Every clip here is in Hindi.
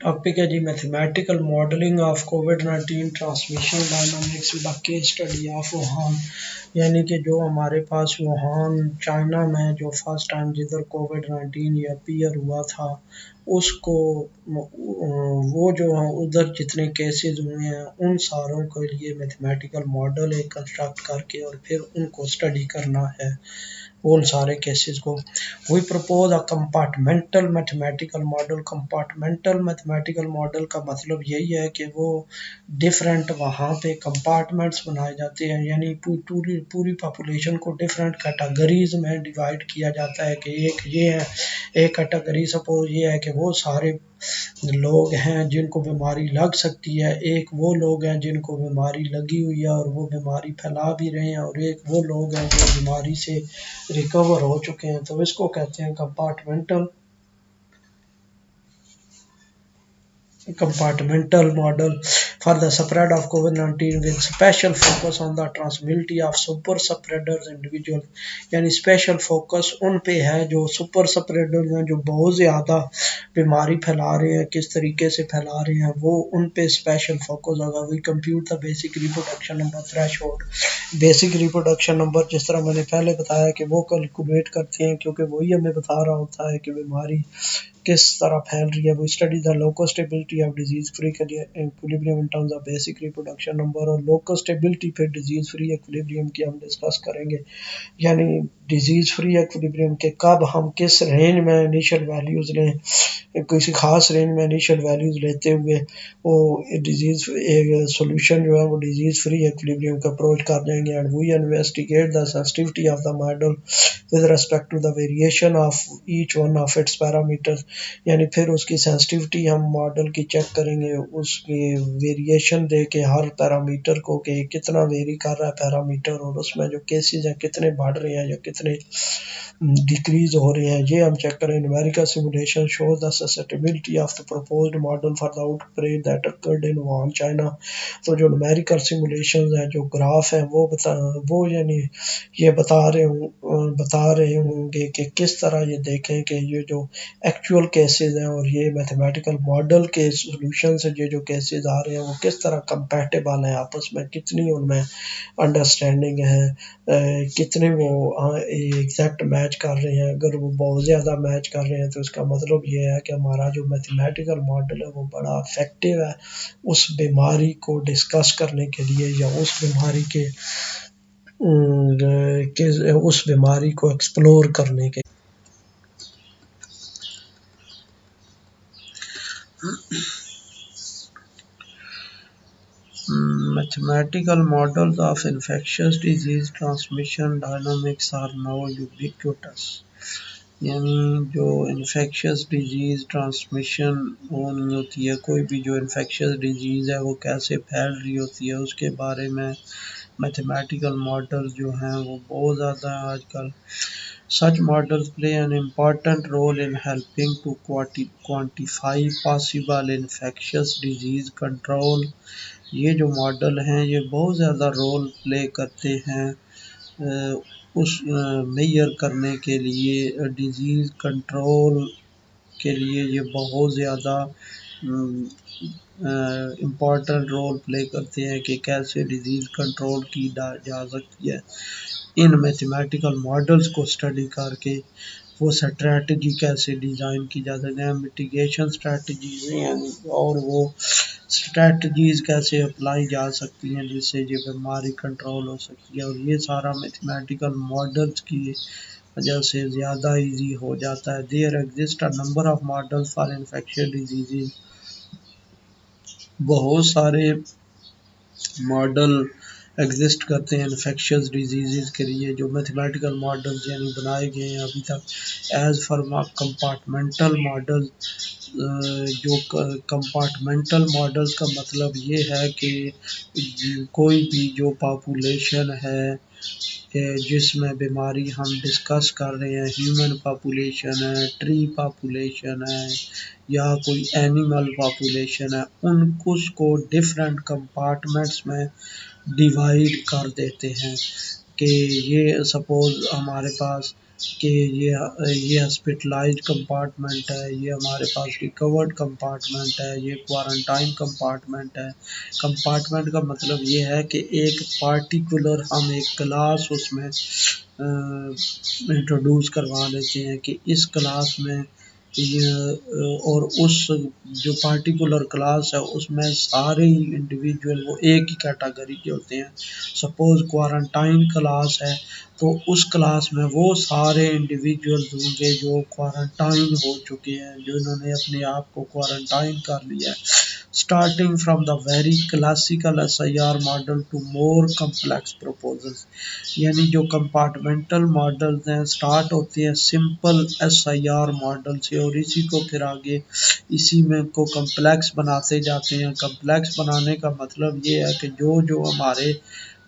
टॉपिक है जी मैथमेटिकल मॉडलिंग ऑफ कोविड-19 transmission dynamics with case study of Wuhan. यानी कि जो हमारे पास वुहान चाइना में जो फर्स्ट टाइम जिधर कोविड-19 ये अपीयर हुआ था उसको वो जो है उधर जितने केसेस हुए हैं उन सारों के लिए मैथमेटिकल मॉडल एक कंस्ट्रक्ट करके और फिर उनको स्टडी करना है उन सारे केसेस को। We propose a compartmental mathematical model. Compartmental mathematical model का मतलब यही है कि वो डिफरेंट वहाँ पे कंपार्टमेंट्स बनाए जाते हैं, यानी पूरी पूरी पॉपुलेशन को डिफरेंट कैटेगरीज में डिवाइड किया जाता है कि एक ये है, एक कैटेगरी सपोज ये है कि वो सारे लोग हैं जिनको बीमारी लग सकती है, एक वो लोग हैं जिनको बीमारी लगी हुई है और वो बीमारी फैला भी रहे हैं, और एक वो लोग हैं जो बीमारी से रिकवर हो चुके हैं। तो इसको कहते हैं compartmental model for the spread of COVID-19 with special focus on the transmissibility of super spreaders individual। यानी स्पेशल फोकस उन पे है जो सुपर स्प्रेडर्स हैं, जो बहुत ज़्यादा बीमारी फैला रहे हैं, किस तरीके से फैला रहे हैं वो उन पे स्पेशल फोकस होगा। We compute the basic reproduction number threshold. Basic reproduction number जिस तरह मैंने पहले बताया कि वो कैलकुलेट करते हैं, क्योंकि वही हमें बता रहा होता है कि बीमारी किस तरह फैल रही है। वो study the local stability of disease free equilibrium in terms of basic reproduction number. और लोकल स्टेबिलिटी फिर डिजीज फ्री इक्विलिब्रियम की हम डिस्कस करेंगे, यानी डिजीज फ्री इक्विलिब्रियम के कब हम किस रेंज में इनिशियल वैल्यूज लें, किसी खास रेंज में इनिशियल वैल्यूज लेते हुए वो डिजीज एक सोल्यूशन जो है वो डिजीज फ्री इक्विलिब्रियम का अप्रोच कर जाएंगे। And we investigate the sensitivity of the model with respect to the variation of each one of its parameters. यानी फिर उसकी सेंसिटिविटी हम मॉडल की चेक करेंगे, उसकी वेरिएशन दे के हर पैरामीटर को कि कितना वेरी कर रहा है पैरामीटर, और उसमें जो केसेस हैं कितने बढ़ रहे हैं या कितने डिक्रीज हो रहे हैं, ये हम चेक करें। Numerical simulation shows the susceptibility of the proposed model for the outbreak that occurred in Wuhan China. तो जो न्यूमेरिकल सिमुलेशन है, जो ग्राफ है वो यानी ये बता रहे होंगे कि किस तरह ये देखें कि ये जो एक्चुअल केसेस हैं और ये मैथमेटिकल मॉडल के सॉल्यूशन से ये जो केसेस आ रहे हैं वो किस तरह कंपैटिबल हैं आपस में, कितनी उनमें अंडरस्टैंडिंग है, कितने वो एग्जैक्ट मैच कर रहे हैं। अगर वो बहुत ज़्यादा मैच कर रहे हैं तो इसका मतलब ये है कि हमारा जो मैथमेटिकल मॉडल है वो बड़ा इफेक्टिव है उस बीमारी को डिस्कस करने के लिए, या उस बीमारी को एक्सप्लोर करने के। Mathematical models of infectious disease transmission dynamics are now ubiquitous। यानी जो इन्फेक्शियस डिजीज़ ट्रांसमिशन होनी होती है, कोई भी जो इन्फेक्शियस डिजीज़ है वो कैसे फैल रही होती है उसके बारे में मैथमेटिकल मॉडल्स जो हैं वो बहुत ज़्यादा है आजकल। Such models play an important role in helping to quantify possible infectious disease control। ये जो मॉडल हैं ये बहुत ज़्यादा रोल प्ले करते हैं उस मेजर करने के लिए, डिजीज़ कंट्रोल के लिए ये बहुत ज़्यादा इम्पॉर्टेंट रोल प्ले करते हैं कि कैसे डिजीज़ कंट्रोल की जा सकती है। इन मैथमेटिकल मॉडल्स को स्टडी करके वो स्ट्रैटेजी कैसे डिज़ाइन की जा सकती है, मिटिगेशन स्ट्रैटेजीज हैं और वो स्ट्रैटेजीज कैसे अप्लाई जा सकती हैं जिससे ये बीमारी कंट्रोल हो सकती है। और ये सारा मैथमेटिकल मॉडल्स की वजह से ज़्यादा इजी हो जाता है। There exist a number of models for infectious disease. बहुत सारे मॉडल एग्जिस्ट करते हैं इन्फेक्शियस डिजीज़ के लिए, जो मैथमेटिकल मॉडल्स यानी बनाए गए हैं अभी तक। एज फॉर कंपार्टमेंटल मॉडल, जो कंपार्टमेंटल मॉडल्स का मतलब ये है कि कोई भी जो पॉपुलेशन है जिसमें बीमारी हम डिस्कस कर रहे हैं, ह्यूमन पॉपुलेशन है, ट्री पॉपुलेशन है या कोई एनिमल पॉपुलेशन है, उसको डिफरेंट कंपार्टमेंट्स में डिवाइड कर देते हैं कि ये सपोज हमारे पास कि ये हॉस्पिटलाइज्ड कंपार्टमेंट है, ये हमारे पास रिकवर्ड कंपार्टमेंट है, ये क्वारंटाइन कंपार्टमेंट है। कंपार्टमेंट का मतलब ये है कि एक पार्टिकुलर हम एक क्लास उसमें इंट्रोड्यूस करवा देते हैं कि इस क्लास में ये और उस जो पार्टिकुलर क्लास है उसमें सारे ही इंडिविजुअल वो एक ही कैटेगरी के होते हैं। सपोज क्वारंटाइन क्लास है तो उस क्लास में वो सारे इंडिविजुअल्स होंगे जो क्वारंटाइन हो चुके हैं, जिन्होंने अपने आप को क्वारंटाइन कर लिया है। Starting from the very classical SIR model to more complex proposals, यानी जो कंपार्टमेंटल मॉडल्स हैं स्टार्ट होते हैं सिंपल SIR मॉडल से और इसी को फिर आगे इसी में को कम्प्लेक्स बनाते जाते हैं। कम्प्लेक्स बनाने का मतलब ये है कि जो जो हमारे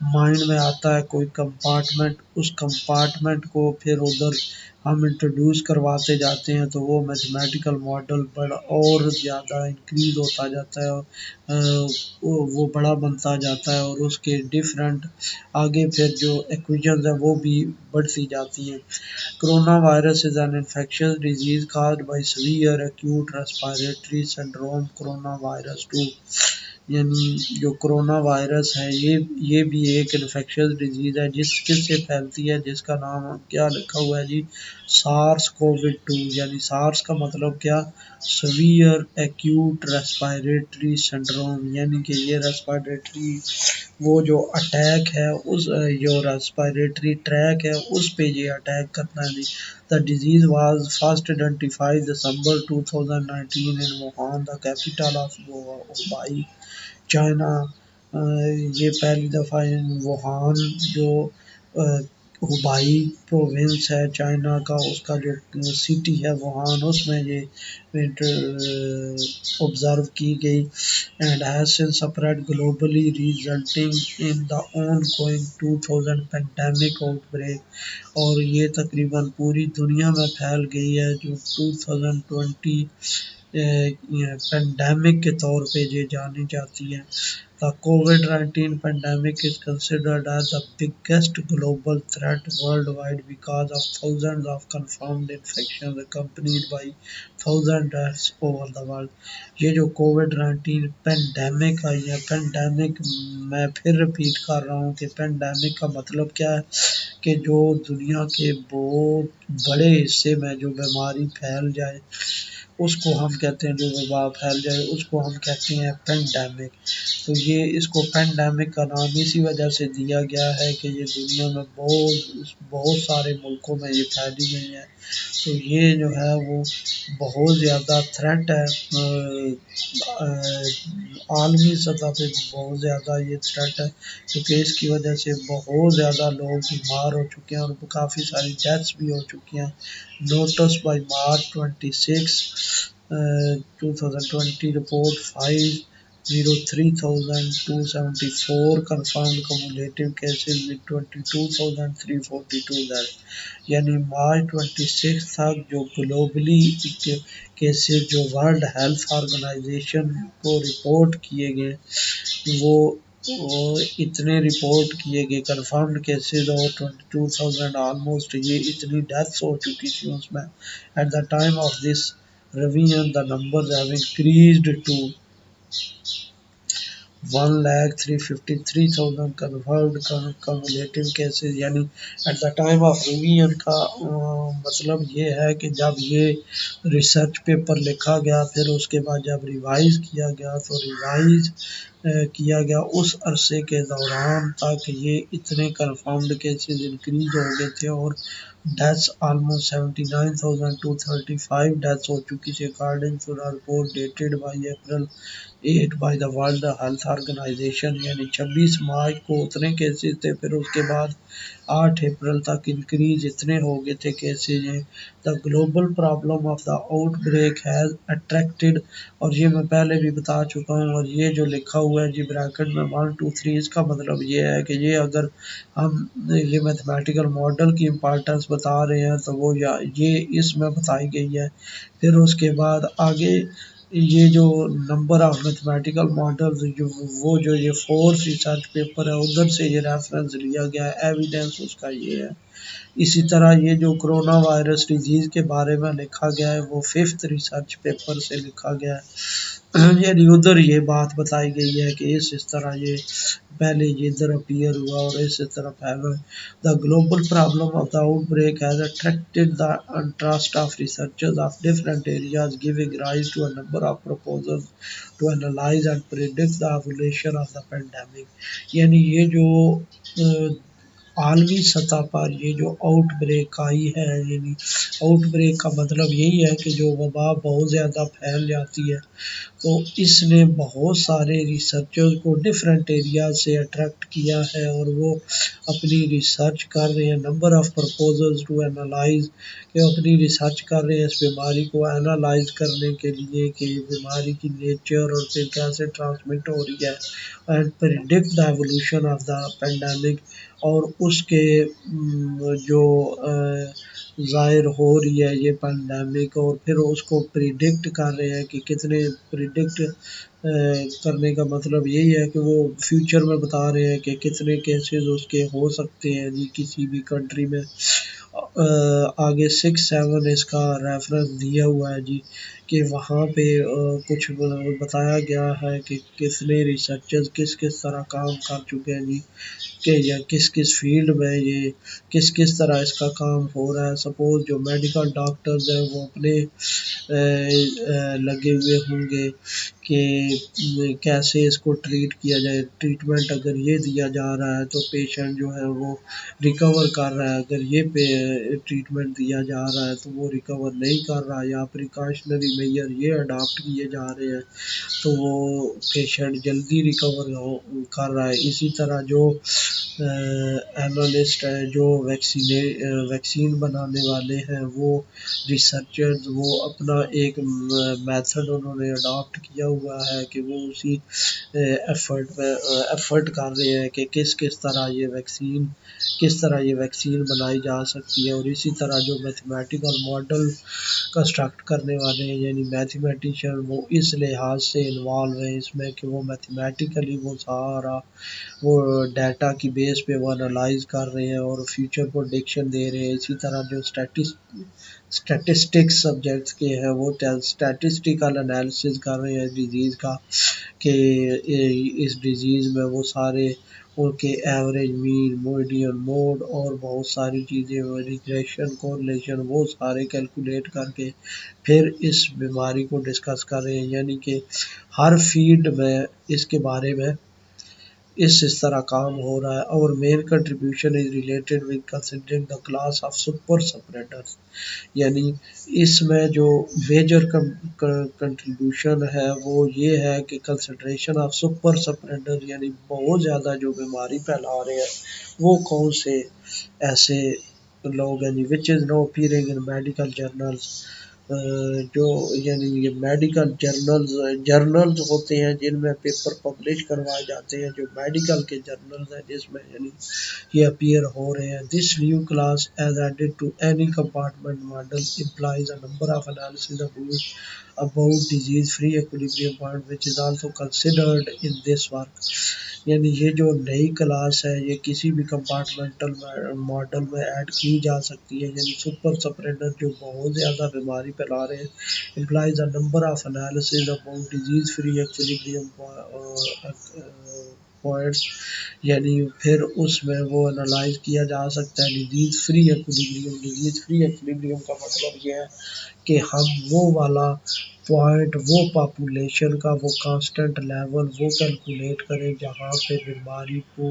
माइंड में आता है कोई कंपार्टमेंट, उस कंपार्टमेंट को फिर उधर हम इंट्रोड्यूस करवाते जाते हैं तो वो मैथमेटिकल मॉडल बड़ा और ज़्यादा इंक्रीज होता जाता है, वो बड़ा बनता जाता है और उसके डिफरेंट आगे फिर जो इक्वेशंस है वो भी बढ़ती जाती हैं। Corona virus is an infectious disease caused by severe acute respiratory syndrome corona virus 2, यानी जो कोरोना वायरस है ये भी एक इन्फेक्शियस डिजीज़ है जिस किससे फैलती है, जिसका नाम क्या लिखा हुआ है जी, सार्स कोविड 2, यानी सार्स का मतलब क्या, सवियर एक्यूट रेस्पिरेटरी सिंड्रोम, यानी कि ये रेस्पिरेटरी वो जो अटैक है उस जो रेस्पिरेटरी ट्रैक है उस पे ये अटैक करता है। The disease was first identified December 2019 in Wuhan the capital of Hubei China. ये पहली दफ़ा इन वुहान जो हुबाई प्रोविंस है चाइना का, उसका जो सिटी है वुहान, उसमें ये ऑब्ज़र्व की गई and has since spread globally resulting in the ongoing 2000 pandemic outbreak, और ये तकरीबन पूरी दुनिया में फैल गई है जो 2020 पेंडेमिक के तौर पे ये जानी जाती है। The COVID-19 pandemic is considered as the biggest global threat worldwide because of thousands of confirmed infections accompanied by thousand deaths over the world। ये जो COVID-19 पेंडेमिक आई है, पेंडेमिक मैं फिर रिपीट कर रहा हूँ कि पेंडेमिक का मतलब क्या है कि जो दुनिया के बहुत बड़े हिस्से में जो बीमारी फैल जाए उसको हम कहते हैं, जो वबा फैल जाए उसको हम कहते हैं पेंडेमिक। तो ये इसको पेंडेमिक का नाम इसी वजह से दिया गया है कि ये दुनिया में बहुत सारे मुल्कों में ये फैली गई है। तो ये जो है वो बहुत ज़्यादा थ्रेट है, आलमी सतह पे बहुत ज़्यादा ये थ्रेट है क्योंकि इसकी वजह से बहुत ज़्यादा लोग बीमार हो चुके हैं और काफ़ी सारी डेथ्स भी हो चुकी हैं। Notice by March 26 2020 report 503,274 confirmed cumulative cases with 22,342 deaths, यानी मार्च 26 तक जो ग्लोबली केसेस जो वर्ल्ड हेल्थ ऑर्गेनाइजेशन को रिपोर्ट किए गए वो इतने रिपोर्ट किए गए कंफर्म्ड केसेस और 22,000 ऑलमोस्ट, ये इतनी डेथ्स हो चुकी थी उसमें। At the time of this revision the numbers have increased to 1,353,000 confirmed cumulative cases, यानी at the time of revision का मतलब ये है कि जब ये रिसर्च पेपर लिखा गया फिर उसके बाद जब रिवाइज किया गया तो रिवाइज किया गया उस अरसे के दौरान तक ये इतने कन्फर्म्ड केसेस इंक्रीज हो गए थे और डेथ्स ऑलमोस्ट 79,235 डेथ्स हो चुकी थी according to the report dated by April 8 by the World Health Organization, यानी 26 मार्च को उतने केसेस थे फिर उसके बाद 8 अप्रैल तक इंक्रीज इतने हो गए थे केसेज हैं। The global problem of the outbreak has attracted, और ये मैं पहले भी बता चुका हूँ, और ये जो लिखा हुआ है जी ब्रैकेट में 1 2 3 इसका मतलब ये है कि ये अगर हम ये मैथमेटिकल मॉडल की इम्पॉर्टेंस बता रहे हैं तो वो ये इसमें बताई गई है। फिर उसके बाद आगे ये जो नंबर ऑफ मैथमेटिकल मॉडल्स जो ये फोर्स रिसर्च पेपर है उधर से ये रेफरेंस लिया गया है, एविडेंस उसका ये है। इसी तरह ये जो कोरोना वायरस डिजीज़ के बारे में लिखा गया है वो 5th रिसर्च पेपर से लिखा गया है। यानी उधर ये बात बताई गई है कि इस तरह ये पहले ये इधर अपीयर हुआ और इस तरह फैला। The global problem of the outbreak has attracted the interest of researchers of different areas giving rise to a number of proposals to analyse and predict the evolution of the pandemic. यानी ये जो आलमी सतह पर ये जो आउटब्रेक आई है, यानी आउटब्रेक का मतलब यही है कि जो वबा बहुत ज़्यादा फैल जाती है, तो इसने बहुत सारे रिसर्चर्स को डिफरेंट एरिया से अट्रैक्ट किया है और वो अपनी रिसर्च कर रहे हैं। Number of proposals to analyse, कि अपनी रिसर्च कर रहे हैं इस बीमारी को एनालाइज करने के लिए कि बीमारी की नेचर और फिर कैसे ट्रांसमिट हो रही है, and predict the evolution of the pandemic, और उसके जो ज़ाहिर हो रही है ये पेंडेमिक, और फिर उसको प्रिडिक्ट कर रहे हैं कि कितने प्रिडिक्ट करने का मतलब यही है कि वो फ्यूचर में बता रहे हैं कि कितने केसेस उसके हो सकते हैं जी किसी भी कंट्री में। आगे 6-7 इसका रेफरेंस दिया हुआ है जी, कि वहाँ पे कुछ बताया गया है कि कितने रिसर्चर्स किस किस तरह काम कर चुके हैं जी, कि या किस किस फील्ड में ये किस किस तरह इसका काम हो रहा है। सपोज़ जो मेडिकल डॉक्टर्स हैं वो अपने लगे हुए होंगे कि कैसे इसको ट्रीट किया जाए। ट्रीटमेंट अगर ये दिया जा रहा है तो पेशेंट जो है वो रिकवर कर रहा है, अगर ये पे ट्रीटमेंट दिया जा रहा है तो वो रिकवर नहीं कर रहा, या प्रिकॉशनरी मेजर ये अडॉप्ट किए जा रहे हैं तो वो पेशेंट जल्दी रिकवर कर रहा है। इसी तरह जो एनालिस्ट है, जो वैक्सीन बनाने वाले हैं, वो रिसर्चर्स वो अपना एक मेथड उन्होंने अडॉप्ट किया हुआ है कि वो उसी एफर्ट कर रहे हैं कि किस तरह ये वैक्सीन बनाई जा सकती है। और इसी तरह जो मैथमेटिकल मॉडल कंस्ट्रक्ट करने वाले हैं यानी मैथमेटिशियन, वो इस लिहाज से इन्वॉल्व है इसमें कि वो मैथमेटिकली वो सारा वो डाटा की बेस पे वो एनालाइज कर रहे हैं और फ्यूचर प्रोडिक्शन दे रहे हैं। इसी तरह जो स्टैटिस्टिक्स सब्जेक्ट्स के हैं वो स्टैटिस्टिकल एनालिसिस कर रहे हैं डिजीज़ का, कि इस डिजीज़ में वो सारे उनके एवरेज, मीन, मीडियन, मोड और बहुत सारी चीज़ें, रिग्रेशन, कोरिलेशन, वो सारे कैलकुलेट करके फिर इस बीमारी को डिस्कस कर रहे हैं। यानी कि हर फील्ड में इसके बारे में इस तरह काम हो रहा है। और main contribution is related with considering the class of super spreaders, यानी इसमें जो मेजर कंट्रीब्यूशन है वो ये है कि कंसिडरेशन ऑफ सुपर स्प्रेडर, यानी बहुत ज़्यादा जो बीमारी फैला रहे हैं वो कौन से ऐसे लोग हैं जी, which is no appearing in medical journals, जो यानी ये मेडिकल जर्नल्स होते हैं जिनमें पेपर पब्लिश करवाए जाते हैं, जो मेडिकल के जर्नल्स हैं जिसमें यानी ये अपीयर हो रहे हैं। This new class as added to any compartment model implies a number of analysis about disease free equilibrium point which is also considered in this work। यानी ये जो नई क्लास है ये किसी भी कंपार्टमेंटल मॉडल में ऐड की जा सकती है, यानी सुपर स्प्रेडर जो बहुत ज़्यादा बीमारी फैला रहे हैं implies a number of analysis about disease free equilibrium points, यानी फिर उसमें वो एनालाइज किया जा सकता है disease free equilibrium. Disease free equilibrium का मतलब ये है कि हम वो वाला पॉइंट, वो पॉपुलेशन का वो कांस्टेंट लेवल वो कैलकुलेट करें जहाँ पे बीमारी को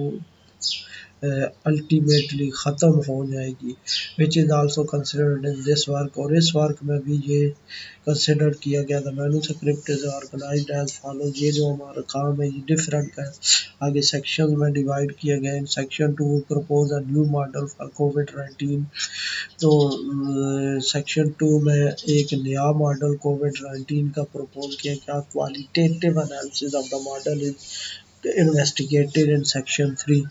अल्टीमेटली ख़त्म हो जाएगी, which is also considered in this work. और इस वर्क में भी ये कंसिडर किया गया था। Manuscript is organised as follows, ये जो हमारा काम है ये डिफरेंट है, आगे सेक्शन में डिवाइड किया गया। In section 2 propose a new model for कोविड-19, तो सेक्शन 2 में एक नया मॉडल कोविड-19 का प्रपोज किया गया। Qualitative analysis of the model is investigated in section 3,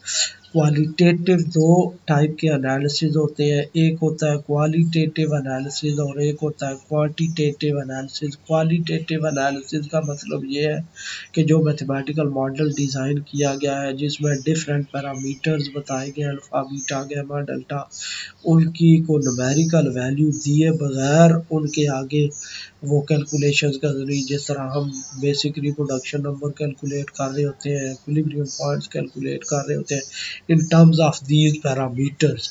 qualitative दो टाइप के एनालिसिस होते हैं, एक होता है क्वालिटेटिव एनालिसिस और एक होता है क्वांटिटेटिव एनालिसिस। क्वालिटेटिव एनालिसिस का मतलब ये है कि जो मैथमेटिकल मॉडल डिज़ाइन किया गया है जिसमें डिफरेंट पैरामीटर्स बताए गए अल्फ़ा बीटा गैमा डेल्टा, उनकी को न्यूमेरिकल वैल्यू दिए बगैर उनके आगे वो कैलकुलेशंस कर रही, जिस तरह हम बेसिक रिप्रोडक्शन नंबर कैलकुलेट कर रहे होते हैं, इक्विलिब्रियम पॉइंट्स कैलकुलेट कर रहे होते हैं इन टर्म्स ऑफ दीज पैरामीटर्स,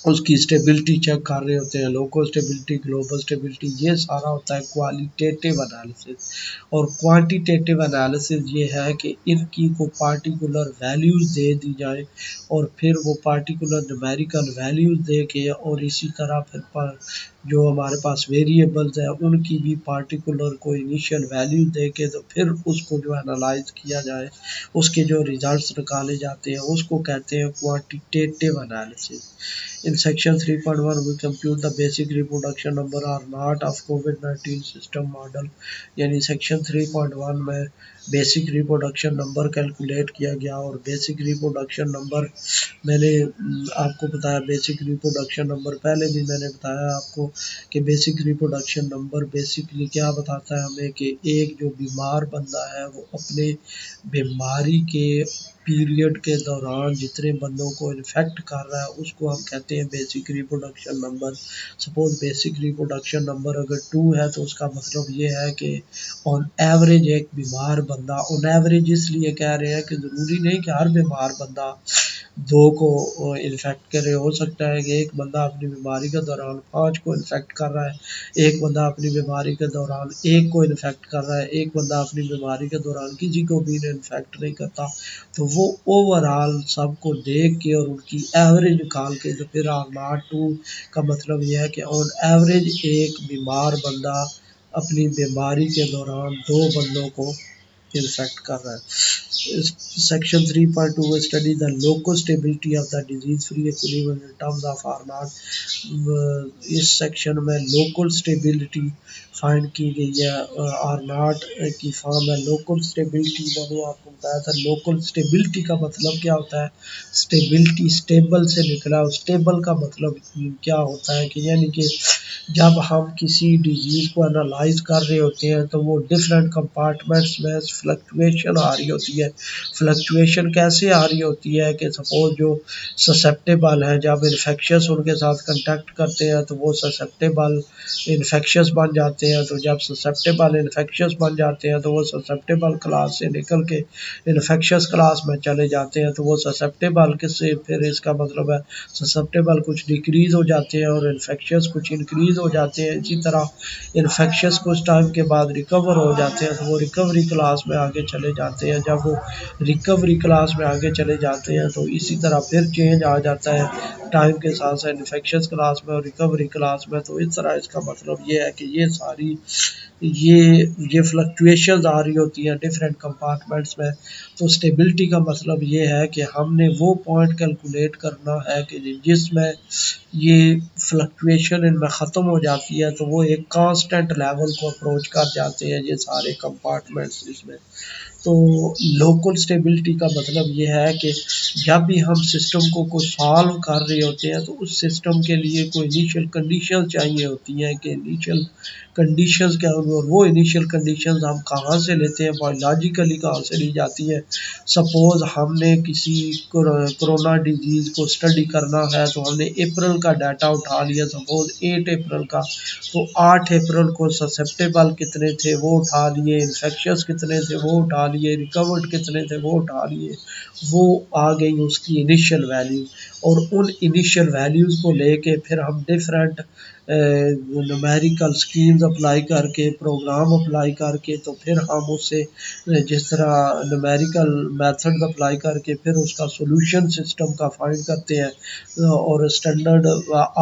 उसकी स्टेबिलिटी चेक कर रहे होते हैं, लोकल स्टेबिलिटी ग्लोबल स्टेबिलिटी, ये सारा होता है क्वालिटेटिव एनालिसिस। और क्वांटिटेटिव एनालिसिस ये है कि इनकी को पार्टिकुलर वैल्यूज़ दे दी जाए और फिर वो पार्टिकुलर न्यूमेरिकल वैल्यूज़ दे के और इसी तरह फिर जो हमारे पास वेरिएबल्स हैं उनकी भी पार्टिकुलर को इनिशियल वैल्यू दे के तो फिर उसको जो एनालाइज किया जाए, उसके जो रिजल्ट्स निकाले जाते हैं उसको कहते हैं quantitative analysis. In section 3.1 we compute the basic reproduction number or not of COVID-19 system model, यानी सेक्शन 3.1 में बेसिक रिप्रोडक्शन नंबर कैलकुलेट किया गया। और बेसिक रिप्रोडक्शन नंबर मैंने आपको बताया, बेसिक रिप्रोडक्शन नंबर पहले भी मैंने बताया आपको कि बेसिक रिप्रोडक्शन नंबर बेसिकली क्या बताता है हमें कि एक जो बीमार बंदा है वो अपने बीमारी के पीरियड के दौरान जितने बंदों को इन्फेक्ट कर रहा है उसको हम कहते हैं basic reproduction number. Suppose basic reproduction number अगर 2 है तो उसका मतलब ये है कि ऑन एवरेज एक बीमार बंदा, ऑन एवरेज इसलिए कह रहे हैं कि ज़रूरी नहीं कि हर बीमार बंदा 2 को इन्फेक्ट करे, हो सकता है कि एक बंदा अपनी बीमारी के दौरान 5 को इन्फेक्ट कर रहा है, एक बंदा अपनी बीमारी के दौरान 1 को इन्फेक्ट कर रहा है, एक बंदा अपनी बीमारी के दौरान किसी को भी इन्फेक्ट नहीं करता। तो वो ओवरऑल सबको देख के और उनकी एवरेज निकाल के तो फिर R02 का मतलब यह है कि ऑन एवरेज एक बीमार बंदा अपनी बीमारी के दौरान 2 बंदों को इन्फेक्ट कर रहा है। Section 3.2 study the local stability of the disease free equilibrium in terms of R0। इस सेक्शन में लोकल स्टेबिलिटी फाइंड की गई है R0 की फॉर्म है। लोकल स्टेबिलिटी मैंने आपको बताया था, लोकल स्टेबिलिटी का मतलब क्या होता है, स्टेबिलिटी स्टेबल से निकला। स्टेबल का मतलब क्या होता है कि यानी कि जब हम किसी डिजीज़ को एनालाइज कर रहे होते हैं तो वो डिफरेंट कंपार्टमेंट्स में फ्लक्चुएशन आ रही होती है। फ्लक्चुएशन कैसे आ रही होती है कि सपोज जो ससेप्टेबल है, जब इन्फेक्शस उनके साथ कंटेक्ट करते हैं तो वो ससेप्टेबल इन्फेक्शस बन जाते हैं, तो जब ससेप्टेबल इन्फेक्शस बन जाते हैं तो वो ससेप्टेबल क्लास से निकल के इन्फेक्शस क्लास में चले जाते हैं। तो वो ससेप्टेबल किससे, फिर इसका मतलब है ससेप्टेबल कुछ डिक्रीज़ हो जाते हैं और इन्फेक्शस कुछ इंक्रीज़ हो जाते हैं। इसी तरह इन्फेक्शस कुछ टाइम के बाद रिकवर हो जाते हैं तो वो रिकवरी क्लास में आगे चले जाते हैं। जब वो रिकवरी क्लास में आगे चले जाते हैं तो इसी तरह फिर चेंज आ जाता है टाइम के साथ साथ इन्फेक्शस क्लास में और रिकवरी क्लास में। तो इस तरह इसका मतलब ये है कि ये सारी ये फ्लक्चुएशंस आ रही होती हैं डिफरेंट कंपार्टमेंट्स में। तो स्टेबिलिटी का मतलब ये है कि हमने वो पॉइंट कैलकुलेट करना है कि जिसमें ये फ्लक्चुएशन इनमें ख़त्म हो जाती है तो वो एक कांस्टेंट लेवल को अप्रोच कर जाते हैं ये सारे कंपार्टमेंट्स इसमें। तो लोकल स्टेबिलिटी का मतलब ये है कि जब भी हम सिस्टम को कुछ सॉल्व कर रहे होते हैं तो उस सिस्टम के लिए कोई इनिशियल कंडीशन चाहिए होती हैं कि इनिशियल कंडीशंस क्या होंगी, और वो इनिशियल कंडीशंस हम कहाँ से लेते हैं, बायोलॉजिकली कहाँ से ली जाती है। सपोज़ हमने किसी कोरोना डिजीज़ को स्टडी करना है तो हमने अप्रैल का डाटा उठा लिया, सपोज़ 8 अप्रैल का, तो 8 अप्रैल को ससेप्टेबल कितने थे वो उठा लिए, इन्फेक्शस कितने थे वो उठा लिए, रिकवर्ड कितने थे वो उठा लिए, वो आ गई उसकी इनिशियल वैल्यू। और उन इनिशियल वैल्यूज़ को लेके फिर हम डिफरेंट न्यूमेरिकल स्कीम्स अप्लाई करके, प्रोग्राम अप्लाई करके, तो फिर हम उससे जिस तरह न्यूमेरिकल मेथड अप्लाई करके फिर उसका सॉल्यूशन सिस्टम का फाइंड करते हैं। और स्टैंडर्ड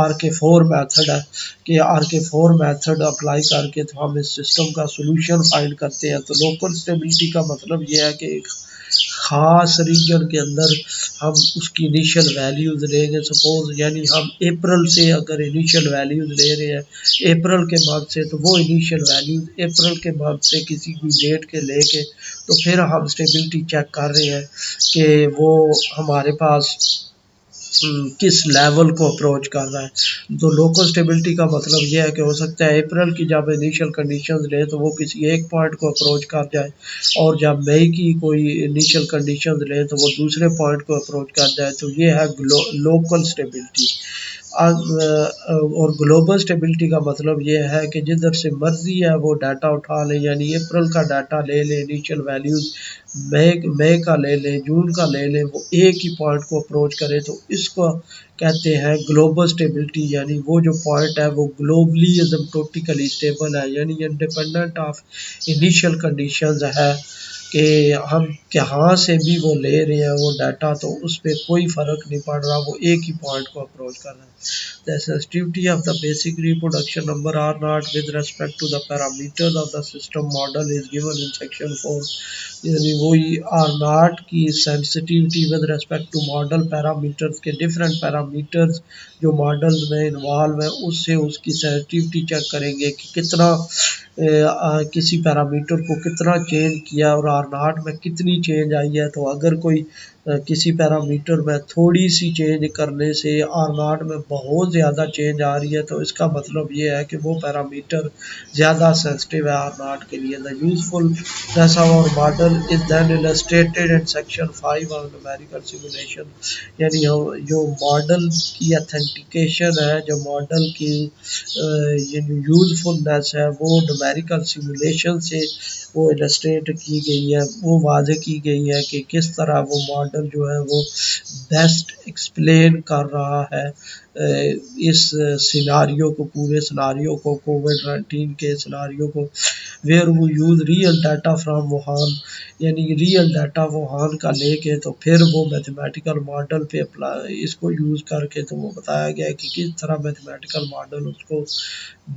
RK4 मेथड है कि RK4 मेथड अप्लाई करके तो हम इस सिस्टम का सॉल्यूशन फाइंड करते हैं। तो लोकल स्टेबिलिटी का मतलब ये है कि एक ख़ास रीजन के अंदर हम उसकी इनिशियल वैल्यूज़ लेंगे। सपोज यानी हम अप्रैल से अगर इनिशियल वैल्यूज़ ले रहे हैं अप्रैल के मंथ से, तो वो इनिशियल वैल्यूज़ अप्रैल के मंथ से किसी भी डेट के लेके तो फिर हम स्टेबिलिटी चेक कर रहे हैं कि वो हमारे पास किस लेवल को अप्रोच कर रहा है। तो लोकल स्टेबिलिटी का मतलब ये है कि हो सकता है अप्रैल की जब इनिशियल कंडीशंस ले तो वो किसी एक पॉइंट को अप्रोच कर जाए, और जब मई की कोई इनिशियल कंडीशंस ले तो वो दूसरे पॉइंट को अप्रोच कर जाए। तो ये है लोकल स्टेबिलिटी। और ग्लोबल स्टेबिलिटी का मतलब ये है कि जिधर से मर्जी है वो डाटा उठा ले, यानी अप्रैल का डाटा ले ले इनिशियल वैल्यूज़, मई का ले ले, जून का ले ले, वो एक ही पॉइंट को अप्रोच करे तो इसको कहते हैं ग्लोबल स्टेबिलिटी। यानी वो जो पॉइंट है वो ग्लोबली एसिम्प्टोटिकली स्टेबल है, यानी इंडिपेंडेंट ऑफ इनिशियल कंडीशंस है कि हम कहाँ से भी वो ले रहे हैं वो डाटा, तो उस पर कोई फ़र्क नहीं पड़ रहा, वो एक ही पॉइंट को अप्रोच कर रहा है। The sensitivity of the basic reproduction number R naught with respect to the parameters of the system model is given in section 4। यानी वही आर नॉट की sensitivity with respect to model parameters के डिफरेंट पैरामीटर्स जो मॉडल में इन्वॉल्व है, उससे उसकी सेंसिटिविटी चेक करेंगे कि कितना किसी पैरामीटर को कितना चेंज किया और आर नॉट में कितनी चेंज आई है। तो अगर कोई किसी पैरामीटर में थोड़ी सी चेंज करने से आर नॉट में बहुत ज़्यादा चेंज आ रही है तो इसका मतलब ये है कि वो पैरामीटर ज़्यादा सेंसिटिव है आर नॉट के लिए। The usefulness of our model is then illustrated in section 5 of numerical simulation. यानी जो मॉडल की अथेंटिकेशन है, जो मॉडल की यूजफुलनेस है, वो न्यूमेरिकल सिमुलेशन से वो इलस्ट्रेट की गई है, वो वाज़े की गई है कि किस तरह वो मॉडल जो है वो बेस्ट एक्सप्लेन कर रहा है इस सिनारियो को, पूरे सिनारियो को, कोविड-19 के सिनारियो को। वेयर वो use real data from Wuhan, यानी रियल डाटा वुहान का लेके तो फिर वो मैथमेटिकल मॉडल पे अप्लाई इसको यूज़ करके तो वो बताया गया है कि किस तरह मैथमेटिकल मॉडल उसको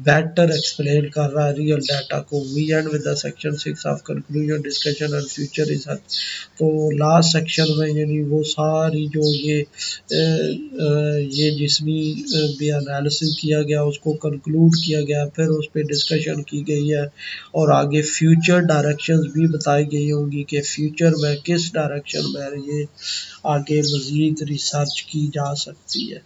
बेटर एक्सप्लेन कर रहा है रियल डाटा को। We end with the section 6 of conclusion discussion and future research. तो लास्ट सेक्शन में यानी वो सारी जो ये जिसमें भी एनालिसिस किया गया उसको कंक्लूड किया गया, फिर उस पर डिस्कशन की गई है और आगे फ्यूचर डायरेक्शंस भी बताई गई होंगी कि फ्यूचर में किस डायरेक्शन में ये आगे मज़ीद रिसर्च की जा सकती है।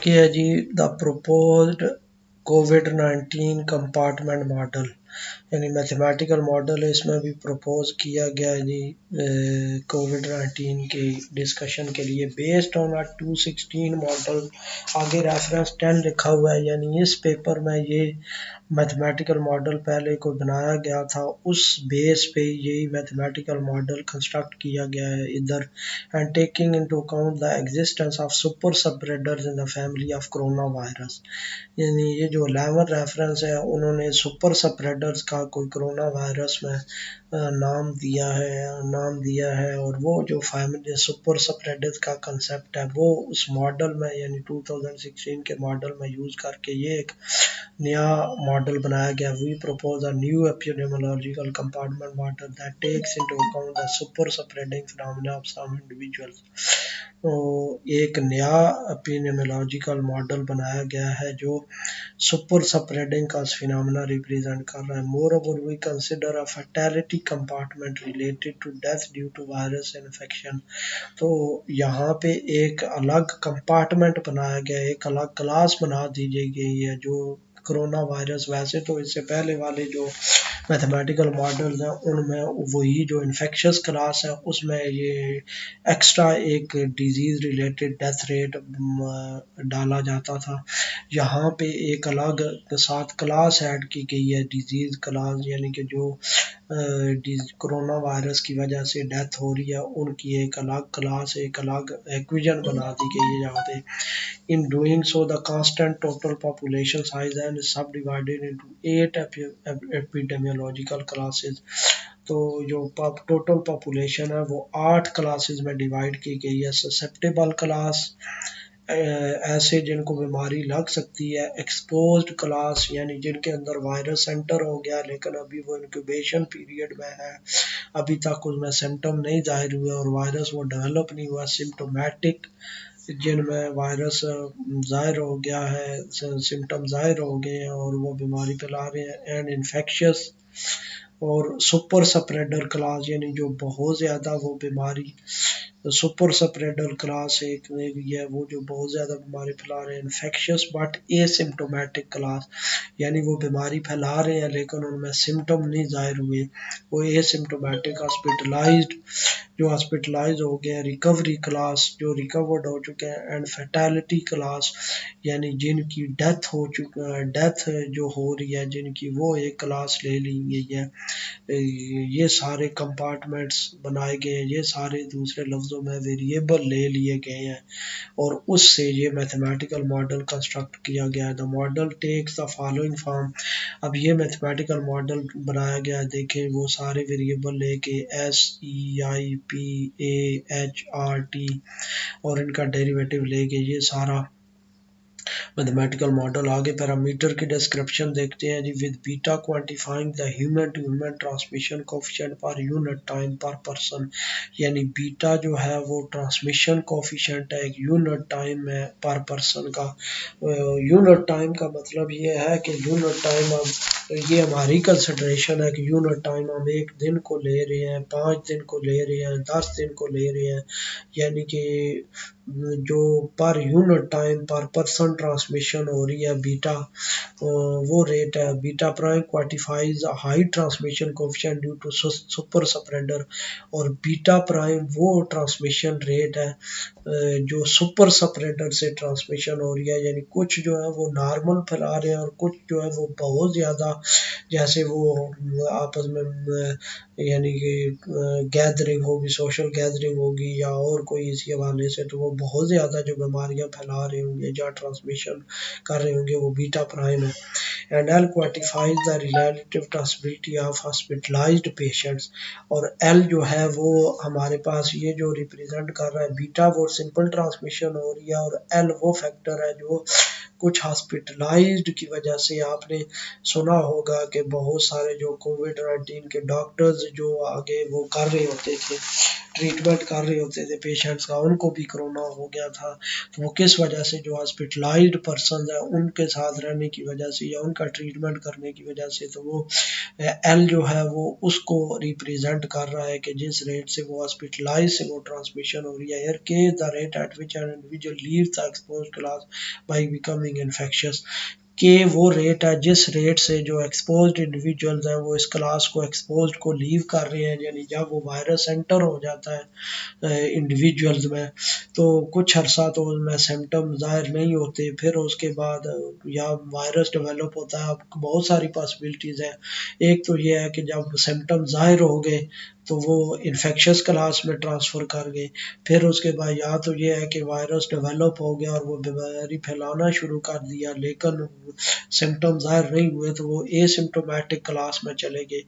कि है जी द प्रोपोज्ड कोविड-19 कंपार्टमेंट मॉडल, यानी मैथमेटिकल मॉडल है, इसमें भी प्रपोज किया गया है जी कोविड-19 के डिस्कशन के लिए बेस्ड ऑन 216 मॉडल। आगे रेफरेंस 10 लिखा हुआ है, यानी इस पेपर में ये मैथमेटिकल मॉडल पहले को बनाया गया था, उस बेस पे यही मैथमेटिकल मॉडल कंस्ट्रक्ट किया गया है इधर। And taking into account the existence of super spreaders in the family of corona virus, यानी ये जो 11 रेफरेंस है उन्होंने सुपर सबरेडर्स का कोई कोरोना वायरस में नाम दिया है और वो जो फैमिली सुपर सबरेडर्स का कंसेप्ट है वो उस मॉडल में यानी 2016 के मॉडल में यूज़ करके ये एक नया मॉडल बनाया गया। We propose a new epidemiological compartment model that takes into account the super spreading phenomena of some individuals. तो एक नया एपिडेमियोलॉजिकल मॉडल बनाया गया है जो सुपर स्प्रेडिंग का फिनोमेना रिप्रेजेंट कर रहा है। Moreover we consider a fatality compartment related to death due to virus infection. तो यहाँ पे एक अलग कंपार्टमेंट बनाया गया है, एक अलग क्लास बना दी गई है जो कोरोना वायरस। वैसे तो इससे पहले वाले जो मैथमेटिकल मॉडल्स हैं उनमें वही जो इन्फेक्शस क्लास है उसमें ये एक्स्ट्रा एक डिजीज़ रिलेटेड डेथ रेट डाला जाता था। यहाँ पे एक अलग साथ क्लास ऐड की गई है डिजीज़ क्लास, यानी कि जो कोरोना वायरस की वजह से डेथ हो रही है उनकी एक अलग क्लास, एक अलग इक्वेशन बना दी गई है यहाँ पे। In doing so, the constant total population size is subdivided into 8 epidemiological classes। तो जो टोटल पॉपुलेशन है वो 8 क्लासेस में डिवाइड की गई है। ससेप्टेबल क्लास, ऐसे जिनको बीमारी लग सकती है। एक्सपोज्ड क्लास यानी जिनके अंदर वायरस एंटर हो गया लेकिन अभी वो इंक्यूबेशन पीरियड में है, अभी तक उसमें सिम्टम नहीं जाहिर हुए और वायरस वो डेवलप नहीं हुआ। सिम्टोमेटिक जिनमें वायरस ज़ाहिर हो गया है, सिम्टम ज़ाहिर हो गए हैं और वो बीमारी फैला रहे हैं। एंड इन्फेक्शियस और सुपर स्प्रेडर क्लास यानी जो बहुत ज़्यादा वो बीमारी, सुपर स्प्रेडर क्लास एक ये है वो जो बहुत ज़्यादा बीमारी फैला रहे हैं। इन्फेक्शियस बट एसिम्प्टोमेटिक क्लास यानी वो बीमारी फैला रहे हैं लेकिन उनमें सिम्टम नहीं जाहिर हुए, वो एसिम्प्टोमेटिक। हॉस्पिटलाइज्ड जो हॉस्पिटलाइज हो गए हैं। रिकवरी क्लास जो रिकवर्ड हो चुके हैं। एंड फैटेलिटी क्लास यानी जिनकी डेथ हो चुका है, डेथ जो हो रही है जिनकी, वो एक क्लास ले ली गई है। ये सारे कंपार्टमेंट्स बनाए गए हैं, ये सारे दूसरे लफ्ज़ों में वेरिएबल ले लिए गए हैं और उससे ये मैथमेटिकल मॉडल कंस्ट्रक्ट किया गया है। The model takes the following form. अब ये मैथमेटिकल मॉडल बनाया गया है, देखें वो सारे वेरिएबल लेके SEIPAHRT और इनका डेरिवेटिव लेके ये सारा मैथमेटिकल मॉडल। आगे पैरामीटर की डिस्क्रिप्शन देखते हैं जी। With beta quantifying the human to human transmission coefficient per unit time per person, यानी बीटा जो है वो ट्रांसमिशन कोफिशिएंट है एक यूनिट टाइम में पर पर्सन का। यूनिट टाइम का मतलब ये है कि यूनिट टाइम हम, ये हमारी कंसिडरेशन है कि यूनिट टाइम हम एक दिन को ले रहे हैं, 5 दिन को ले रहे हैं, 10 दिन को ले रहे हैं, यानी कि जो per unit time per person transmission हो रही है बीटा, वो रेट है। Beta prime quantifies high transmission coefficient due to super spreader, और बीटा प्राइम वो ट्रांसमिशन रेट है जो सुपर स्प्रेडर से ट्रांसमिशन हो रही है, यानी कुछ जो है वो नॉर्मल फैला रहे हैं और कुछ जो है वो बहुत ज़्यादा, जैसे वो आपस में यानी कि गैदरिंग होगी, सोशल गैदरिंग होगी या और कोई इसी हवाले से, तो वो बहुत ज़्यादा जो बीमारियां फैला रहे होंगे, जहाँ ट्रांसमिशन कर रहे होंगे, वो बीटा प्राइम है। And L quantifies the relative transmissibility of hospitalised patients, और एल जो है वो हमारे पास ये जो रिप्रेजेंट कर रहा है, बीटा वो सिंपल ट्रांसमिशन हो रही है और एल वो फैक्टर है जो कुछ हॉस्पिटलाइज्ड की वजह से। आपने सुना होगा कि बहुत सारे जो कोविड-19 के डॉक्टर्स जो आगे वो कर रहे होते थे, ट्रीटमेंट कर रहे होते थे पेशेंट्स का, उनको भी कोरोना हो गया था। तो वो किस वजह से, जो हॉस्पिटलाइज्ड पर्सन है उनके साथ रहने की वजह से या उनका ट्रीटमेंट करने की वजह से, तो वो एल जो है वो उसको रिप्रेजेंट कर रहा है कि जिस रेट से वो हॉस्पिटलाइज से वो ट्रांसमिशन हो रही है। हियर के the rate at which an individual leaves the exposed class by becoming infectious, के वो रेट है जिस रेट से जो एक्सपोज्ड इंडिविजुअल्स हैं वो इस क्लास को, एक्सपोज्ड को लीव कर रहे हैं, यानी जब वो वायरस एंटर हो जाता है इंडिविजुअल्स में तो कुछ अर्सा तो उनमें सिम्टम ज़ाहिर नहीं होते, फिर उसके बाद या वायरस डेवलप होता है। अब बहुत सारी पॉसिबिलिटीज़ हैं। एक तो ये है कि जब सिम्टम ज़ाहिर हो गए तो वो इन्फेक्शस क्लास में ट्रांसफ़र कर गए, फिर उसके बाद या तो ये है कि वायरस डेवलप हो गया और वो बीमारी फैलाना शुरू कर दिया लेकिन सिम्टम ज़ाहिर नहीं हुए तो वो एसिम्प्टोमेटिक क्लास में चले गए,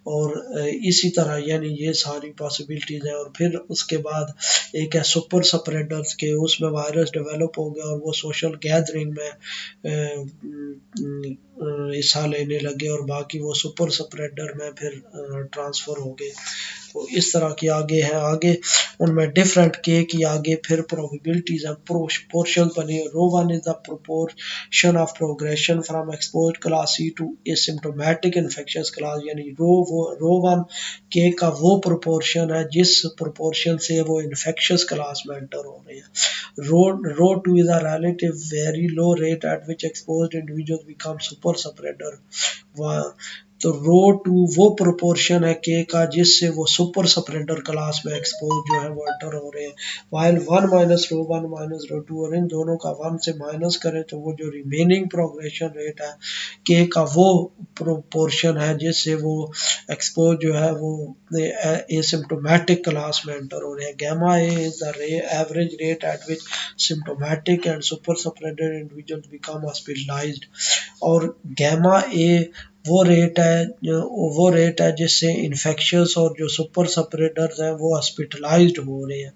और इसी तरह यानी ये सारी पॉसिबिलिटीज़ हैं। और फिर उसके बाद एक है सुपर स्प्रेडर्स के, उसमें वायरस डेवलप हो गया और वो सोशल गैदरिंग में हिस्सा लेने लगे और बाकी वो सुपर स्प्रेडर में फिर ट्रांसफ़र हो गए। तो इस तरह की आगे है, आगे उनमें डिफरेंट के की आगे फिर प्रोबेबिलिटीज हैं, पोर्शन बने। Rho one is the proportion of progression from exposed class C to asymptomatic infectious class, यानी रो वन के का वो प्रोपोर्शन है जिस प्रोपोर्शन से वो इन्फेक्शियस क्लास में एंटर हो रहे हैं। Rho two is a relative very low rate at which exposed individuals become super spreader। तो रो टू वो प्रोपोर्शन है के का जिससे वो सुपर स्प्रेडर क्लास में एक्सपोज जो है वो एंटर हो रहे हैं। While one minus rho two, और इन दोनों का 1 से माइनस करें तो वो जो रिमेनिंग प्रोग्रेशन रेट है के का वो प्रोपोर्शन है जिससे वो एक्सपोज जो है वो एसिम्प्टोमेटिक क्लास में एंटर हो रहे हैं। Gamma A is the average rate at which symptomatic and super spreader individuals become hospitalised, और गैमा ए वो रेट है जिससे इन्फेक्शियस और जो सुपर स्प्रेडर्स हैं वो हॉस्पिटलाइज्ड हो रहे हैं।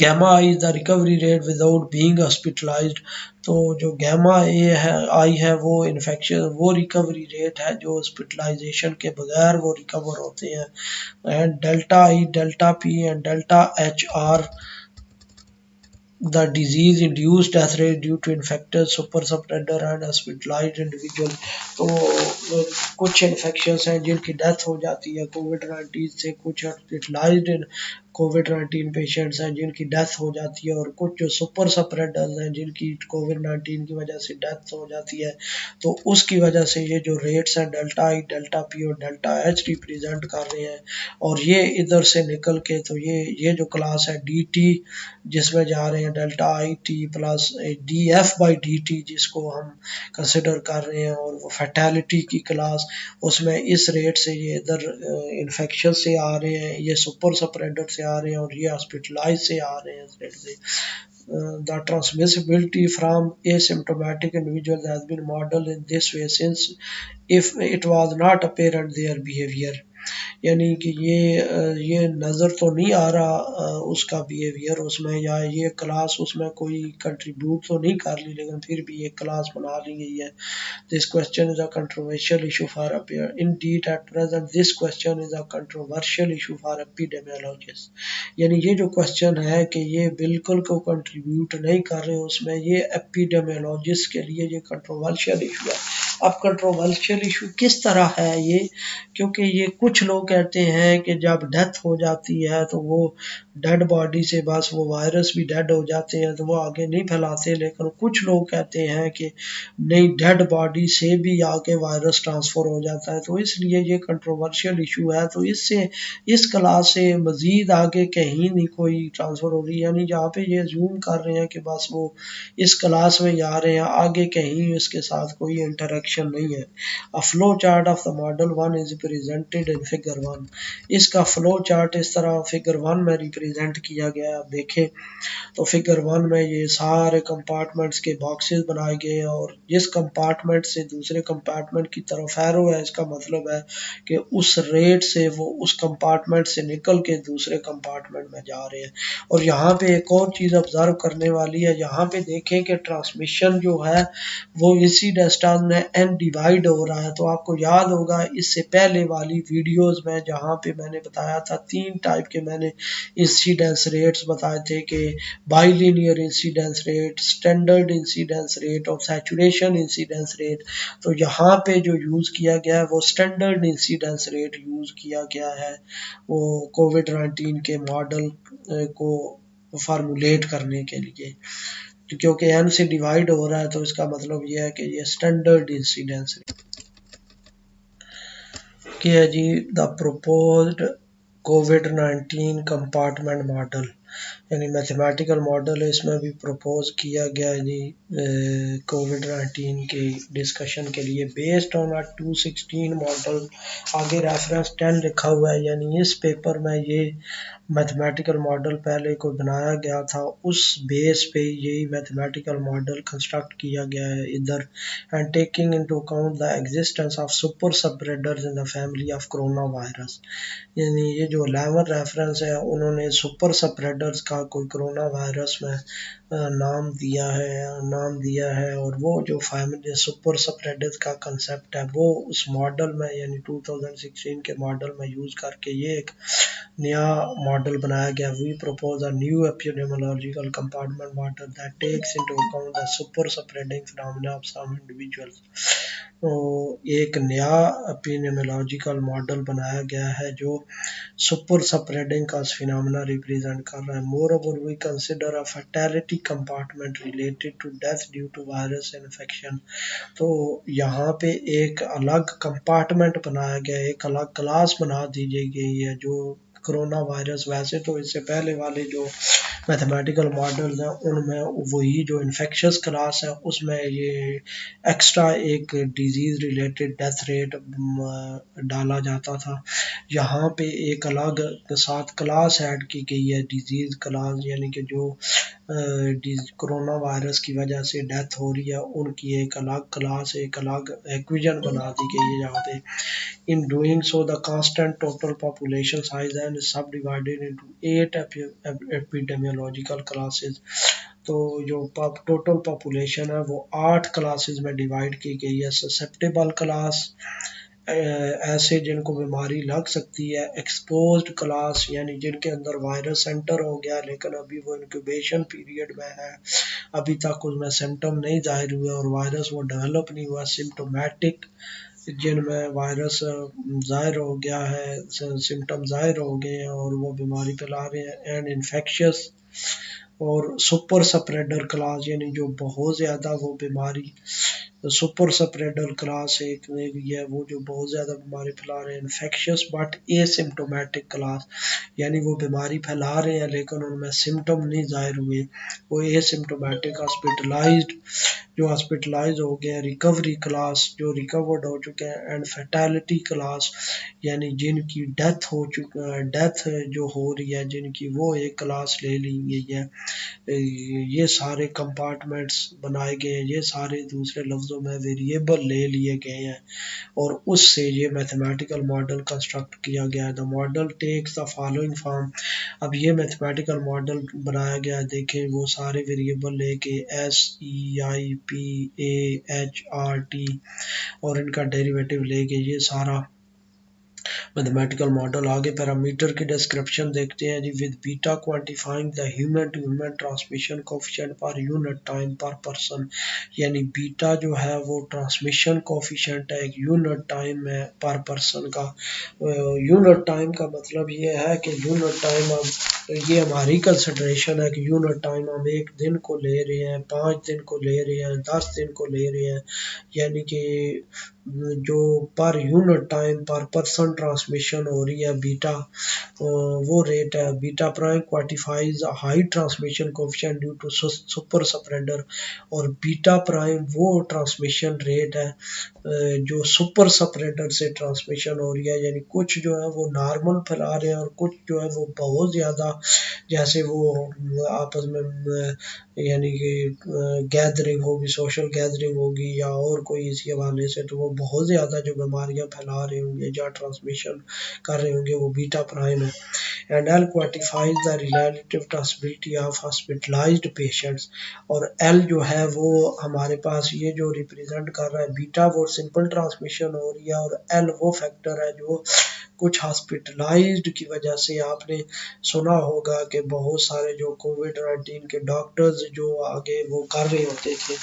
Gamma I is the recovery rate without being hospitalised. तो जो गैमा ए है आई है वो इन्फेक्शन वो रिकवरी रेट है जो हॉस्पिटलाइजेशन के बगैर वो रिकवर होते हैं। And delta I, delta P and delta H R the disease induced death rate due to infected super spreader and hospitalized individual। तो कुछ इन्फेक्शंस हैं जिनकी डेथ हो जाती है कोविड-19 से, कुछ हॉस्पिटलाइज्ड कोविड-19 पेशेंट्स हैं जिनकी डेथ हो जाती है, और कुछ जो सुपर स्प्रेडर्स हैं जिनकी कोविड-19 की वजह से डेथ हो जाती है। तो उसकी वजह से ये जो रेट्स हैं डेल्टा आई, डेल्टा पी और डेल्टा एच रिप्रेजेंट कर रहे हैं, और ये इधर से निकल के तो ये जो क्लास है डी टी जिसमें जा रहे हैं delta I T plus D F by D T जिसको हम कंसिडर कर रहे हैं, और वो फैटेलिटी की क्लास उसमें इस रेट से ये इधर इन्फेक्शन से आ रहे हैं, ये सुपर स्प्रेडर से आ रहे हैं, और ये हॉस्पिटलाइज से आ रहे हैं इस रेट से। The transmissibility from asymptomatic individuals has been modeled in this way since if it was not apparent their behavior। यानी कि ये नज़र तो नहीं आ रहा उसका बिहेवियर उसमें, या ये क्लास उसमें कोई कंट्रीब्यूट तो नहीं कर ली, लेकिन फिर भी ये क्लास बना ली गई है। This question is a controversial issue for appear Indeed at present this question is a controversial issue for epidemiologist. यानी ये जो क्वेश्चन है कि ये बिल्कुल को कंट्रीब्यूट नहीं कर रहे उसमें, ये एपिडेमियोलॉजिस्ट के लिए ये कंट्रोवर्शियल इशू है। अब कंट्रोवर्शियल इशू किस तरह है ये, क्योंकि ये कुछ लोग कहते हैं कि जब डेथ हो जाती है तो वो डेड बॉडी से बस वो वायरस भी डेड हो जाते हैं तो वो आगे नहीं फैलाते, लेकिन कुछ लोग कहते हैं कि नहीं, डेड बॉडी से भी आगे वायरस ट्रांसफ़र हो जाता है। तो इसलिए ये कंट्रोवर्शियल इशू है। तो इससे इस क्लास से मज़ीद आगे कहीं नहीं कोई ट्रांसफ़र हो रही, यानी जहाँ पे ये जूम कर रहे हैं कि बस वो इस क्लास में जा रहे हैं, आगे कहीं इसके साथ कोई इंटरेक्शन नहीं है। A flow chart of the model 1 is presented in figure 1। इसका फ्लो चार्ट इस तरह फिगर 1 में रिप्रेजेंट किया गया है। आप देखें तो फिगर 1 में ये सारे कंपार्टमेंट्स के बॉक्सेस बनाए गए हैं, और जिस कंपार्टमेंट से दूसरे कंपार्टमेंट की तरफ एरो है, इसका मतलब है कि उस रेट से वो उस कंपार्टमेंट से निकल के दूसरे कंपार्टमेंट में जा रहे हैं। और यहाँ पे एक और चीज़ ऑब्जर्व करने वाली है, यहाँ पे देखें कि ट्रांसमिशन जो है वो इसी डेस्टान में एन डिवाइड हो रहा है। तो आपको याद होगा इससे पहले वाली वीडियोस में जहाँ पे मैंने बताया था 3 टाइप के मैंने इंसिडेंस रेट्स बताए थे कि bilinear incidence rate, standard incidence rate और सैचुरेशन इंसिडेंस रेट। तो यहाँ पे जो यूज़ किया गया है वो स्टैंडर्ड इंसिडेंस रेट यूज़ किया गया है, वो कोविड-19 के मॉडल को फार्मूलेट करने के लिए। क्योंकि एन से डिवाइड हो रहा है तो इसका मतलब ये है कि ये स्टैंडर्ड इंसिडेंस की है जी। द प्रोपोज्ड कोविड-19 कंपार्टमेंट मॉडल, यानी मैथमेटिकल मॉडल है, इसमें भी प्रपोज किया गया है जी कोविड-19 के डिस्कशन के लिए बेस्ड ऑन अ 216 मॉडल। आगे रेफरेंस 10 लिखा हुआ है, यानी इस पेपर में ये मैथमेटिकल मॉडल पहले को बनाया गया था, उस बेस पे यही मैथमेटिकल मॉडल कंस्ट्रक्ट किया गया है इधर। And taking into account the existence of super spreaders in the family of corona virus, यानी ये जो 11 रेफरेंस है उन्होंने सुपर स्प्रेडर्स का कोई कोरोना वायरस में नाम दिया है, और वो जो फैमिली सुपर स्प्रेडर्स का कंसेप्ट है वो उस मॉडल में यानी 2016 के मॉडल में यूज़ करके ये एक नया मॉडल बनाया गया। We propose a new epidemiological compartment model that takes into account the super spreading phenomena of some individuals. तो एक नया एपिडेमियोलॉजिकल मॉडल बनाया गया है जो सुपर स्प्रेडिंग का फिनोमेना रिप्रेजेंट कर रहा है। Moreover we consider a fatality compartment related to death due to virus infection. तो यहाँ पे एक अलग कंपार्टमेंट बनाया गया है, एक अलग क्लास बना दी गई है जो कोरोना वायरस। वैसे तो इससे पहले वाले जो मैथमेटिकल मॉडल्स हैं उनमें वही जो इन्फेक्शस क्लास है उसमें ये एक्स्ट्रा एक डिजीज़ रिलेटेड डेथ रेट डाला जाता था। यहाँ पे एक अलग साथ क्लास ऐड की गई है डिजीज़ क्लास, यानी कि जो कोरोना वायरस की वजह से डेथ हो रही है उनकी एक अलग क्लास, एक अलग एक्विजन बना दी गई है यहाँ पे। In doing so, the constant total population size is subdivided into 8 epidemiological classes. तो जो टोटल पॉपुलेशन है वो 8 क्लासेस में डिवाइड की गई है। ससेप्टेबल क्लास ऐसे जिनको बीमारी लग सकती है, एक्सपोज्ड क्लास यानी जिनके अंदर वायरस एंटर हो गया लेकिन अभी वो इंक्यूबेशन पीरियड में है, अभी तक उसमें सिम्टम नहीं जाहिर हुए और वायरस वो डेवलप नहीं हुआ, सिम्टोमेटिक जिनमें वायरस ज़ाहिर हो गया है, सिम्टम ज़ाहिर हो गए हैं और वो बीमारी फैला रहे हैं, एंड इन्फेक्शियस और सुपर स्प्रेडर क्लास यानी जो बहुत ज़्यादा वो बीमारी, सुपर स्प्रेडर क्लास एक है वो जो बहुत ज़्यादा बीमारी फैला रहे हैं, इन्फेक्शियस बट एसिम्प्टोमेटिक क्लास यानी वो बीमारी फैला रहे हैं लेकिन उनमें सिम्टम नहीं जाहिर हुए, वो एसिम्प्टोमेटिक हॉस्पिटलाइज्ड जो हॉस्पिटलाइज हो गए हैं, रिकवरी क्लास जो रिकवर्ड हो चुके हैं, एंड फैटेलिटी क्लास यानी जिनकी डेथ हो चुका है, डेथ जो हो रही है जिनकी, वो एक क्लास ले ली गई है। ये सारे कंपार्टमेंट्स बनाए गए हैं, ये सारे दूसरे लफ्ज़ों में वेरिएबल ले लिए गए हैं और उससे ये मैथमेटिकल मॉडल कंस्ट्रक्ट किया गया है। The model takes the following form. अब ये मैथमेटिकल मॉडल बनाया गया है, देखें वो सारे वेरिएबल लेके SEIPAHRT और इनका डेरिवेटिव लेके ये सारा मैथमेटिकल मॉडल। आगे पैरामीटर की डिस्क्रिप्शन देखते हैं जी। With beta quantifying the human to human transmission coefficient per unit time per person, यानी बीटा जो है वो ट्रांसमिशन कोफिशिएंट है एक यूनिट टाइम में पर पर्सन का। यूनिट टाइम का मतलब ये है कि यूनिट टाइम ये हमारी कंसिडरेशन है कि यूनिट टाइम हम एक दिन को ले रहे हैं, 5 दिन को ले रहे हैं, 10 दिन को ले रहे हैं, यानी कि जो per unit time per person transmission हो रही है बीटा, वो रेट है। Beta prime quantifies high transmission coefficient due to super spreader, और बीटा प्राइम वो ट्रांसमिशन रेट है जो सुपर स्प्रेडर से ट्रांसमिशन हो रही है, यानी कुछ जो है वो नॉर्मल फैला रहे हैं और कुछ जो है वो बहुत ज़्यादा, जैसे वो आपस में यानी कि गैदरिंग होगी, सोशल गैदरिंग होगी या और कोई इसी हवाले से, तो वो बहुत ज़्यादा जो बीमारियां फैला रहे होंगे, जहाँ ट्रांसमिशन कर रहे होंगे, वो बीटा प्राइम है। And L quantifies the relative transmissibility of hospitalised patients, और एल जो है वो हमारे पास ये जो रिप्रेजेंट कर रहा है, बीटा वो सिंपल ट्रांसमिशन हो रही है और एल वो फैक्टर है जो कुछ हॉस्पिटलाइज्ड की वजह से। आपने सुना होगा कि बहुत सारे जो कोविड-19 के डॉक्टर्स जो आगे वो कर रहे होते थे,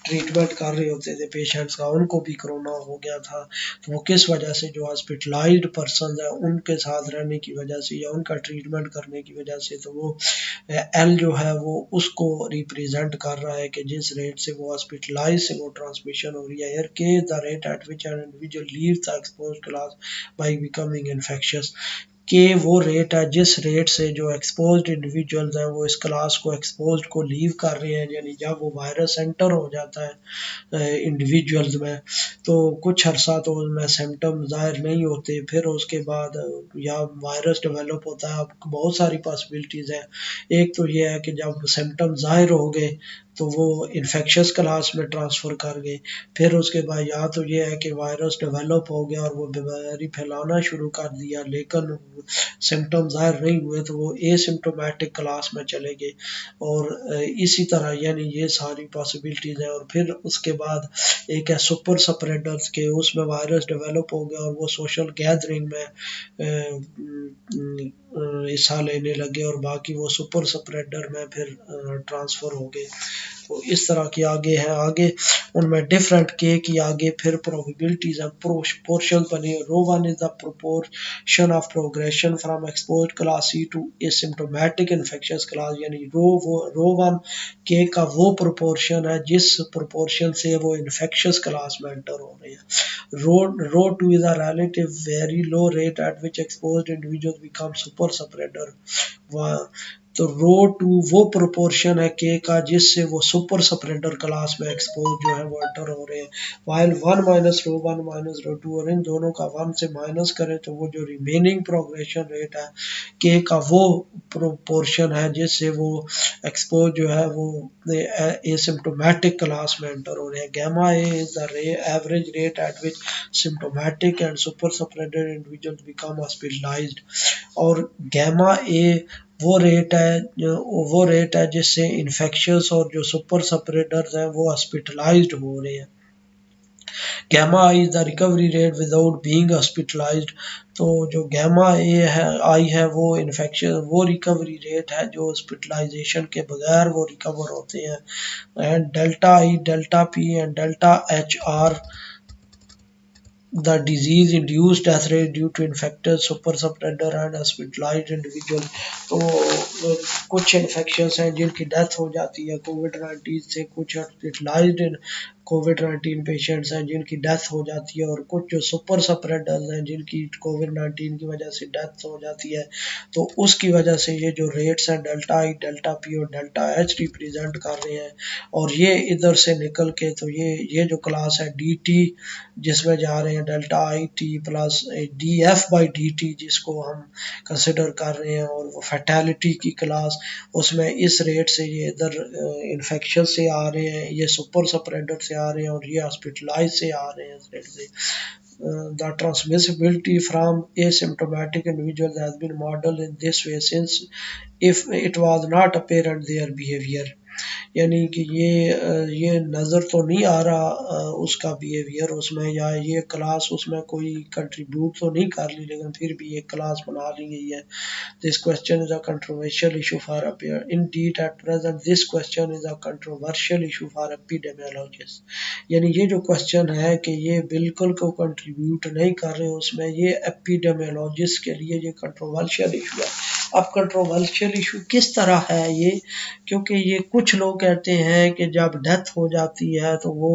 ट्रीटमेंट कर रहे होते थे पेशेंट्स का, उनको भी कोरोना हो गया था, तो वो किस वजह से, जो हॉस्पिटलाइज्ड पर्सन है उनके साथ रहने की वजह से या उनका ट्रीटमेंट करने की वजह से, तो वो एल जो है वो उसको रिप्रेजेंट कर रहा है कि जिस रेट से वो हॉस्पिटलाइज से वो ट्रांसमिशन हो रही है। एयर के the rate at which an individual leaves the exposed class by becoming infectious, के वो रेट है जिस रेट से जो एक्सपोज्ड इंडिविजुअल्स हैं वो इस क्लास को, एक्सपोज्ड को लीव कर रहे हैं, यानी जब वो वायरस एंटर हो जाता है इंडिविजुअल्स में तो कुछ अर्सा तो उसमें सिम्टम ज़ाहिर नहीं होते, फिर उसके बाद या वायरस डेवलप होता है। अब बहुत सारी पॉसिबिलिटीज़ हैं, एक तो ये है कि जब सिम्टम ज़ाहिर हो गए तो वो इन्फेक्शियस क्लास में ट्रांसफ़र कर गए, फिर उसके बाद या तो ये है कि वायरस डेवलप हो गया और वो बीमारी फैलाना शुरू कर दिया लेकिन सिम्टम ज़ाहिर नहीं हुए तो वो एसिम्प्टोमेटिक क्लास में चले गए, और इसी तरह यानी ये सारी पॉसिबिलिटीज़ हैं। और फिर उसके बाद एक है सुपर स्प्रेडर्स के, उसमें वायरस डेवलप हो गया और वो सोशल गैदरिंग में हिस्सा लेने लगे और बाकी वो सुपर स्प्रेडर में फिर ट्रांसफ़र हो गए। तो इस तरह की आगे है, आगे उनमें डिफरेंट के की आगे फिर प्रोबेबिलिटीज हैं, पोर्शन बने। Rho one is the proportion of progression from exposed class C to asymptomatic infectious class, यानी रो वन के का वो प्रोपोर्शन है जिस प्रोपोर्शन से वो इन्फेक्शियस क्लास में एंटर हो रहे हैं। Rho two is a relative very low rate at which exposed individuals become super spreader, तो रो टू वो प्रोपोर्शन है के का जिससे वो सुपर स्प्रेडर क्लास में एक्सपोज जो है वो एंटर हो रहे हैं, while one minus rho two, और इन दोनों का वन से माइनस करें तो वो जो रिमेनिंग प्रोग्रेशन रेट है के का वो प्रोपोर्शन है जिससे वो एक्सपोज जो है वो एसिम्प्टोमेटिक क्लास में एंटर हो रहे हैं। Gamma A is the average rate at which symptomatic and super spreader individual become hospitalised, और गैमा ए वो रेट है जिससे इन्फेक्शंस और जो सुपर स्प्रेडर्स हैं वो हॉस्पिटलाइज्ड हो रहे हैं। Gamma I is the recovery rate without being hospitalised, तो जो गैमा ए है आई है वो इन्फेक्शन वो रिकवरी रेट है जो हॉस्पिटलाइजेशन के बगैर वो रिकवर होते हैं। And delta I, delta P and delta H R the disease induced death rate due to infected super spreader and hospitalized individual। तो कुछ इन्फेक्शंस हैं जिनकी डेथ हो जाती है कोविड-19 से, कुछ हॉस्पिटलाइज्ड कोविड-19 पेशेंट्स हैं जिनकी डेथ हो जाती है, और कुछ जो सुपर स्प्रेडर्स हैं जिनकी कोविड-19 की वजह से डेथ हो जाती है। तो उसकी वजह से ये जो रेट्स हैं डेल्टा आई, डेल्टा पी और डेल्टा एच रिप्रेजेंट कर रहे हैं, और ये इधर से निकल के तो ये जो क्लास है डी टी जिसमें जा रहे हैं delta I T plus D F by D T जिसको हम कंसिडर कर रहे हैं, और वो फैटेलिटी की क्लास उसमें इस रेट से ये इधर इन्फेक्शन से आ रहे हैं, ये सुपर स्प्रेडर से आ रहे हैं, और ये हॉस्पिटलाइज से आ रहे हैं इस रेट से। The transmissibility from asymptomatic individuals has been modeled in this way since if it was not apparent their behavior, यानी कि ये नज़र तो नहीं आ रहा उसका बिहेवियर उसमें, या ये क्लास उसमें कोई कंट्रीब्यूट तो नहीं कर ली, लेकिन फिर भी ये क्लास बना ली गई है। This question is a controversial issue for appear Indeed at present this question is a controversial issue for epidemiologist, यानी ये जो क्वेश्चन है कि ये बिल्कुल को कंट्रीब्यूट नहीं कर रहे उसमें, ये एपिडेमियोलॉजिस्ट के लिए ये कंट्रोवर्शियल इशू है। अब कंट्रोवर्शियल इशू किस तरह है ये, क्योंकि ये कुछ लोग कहते हैं कि जब डेथ हो जाती है तो वो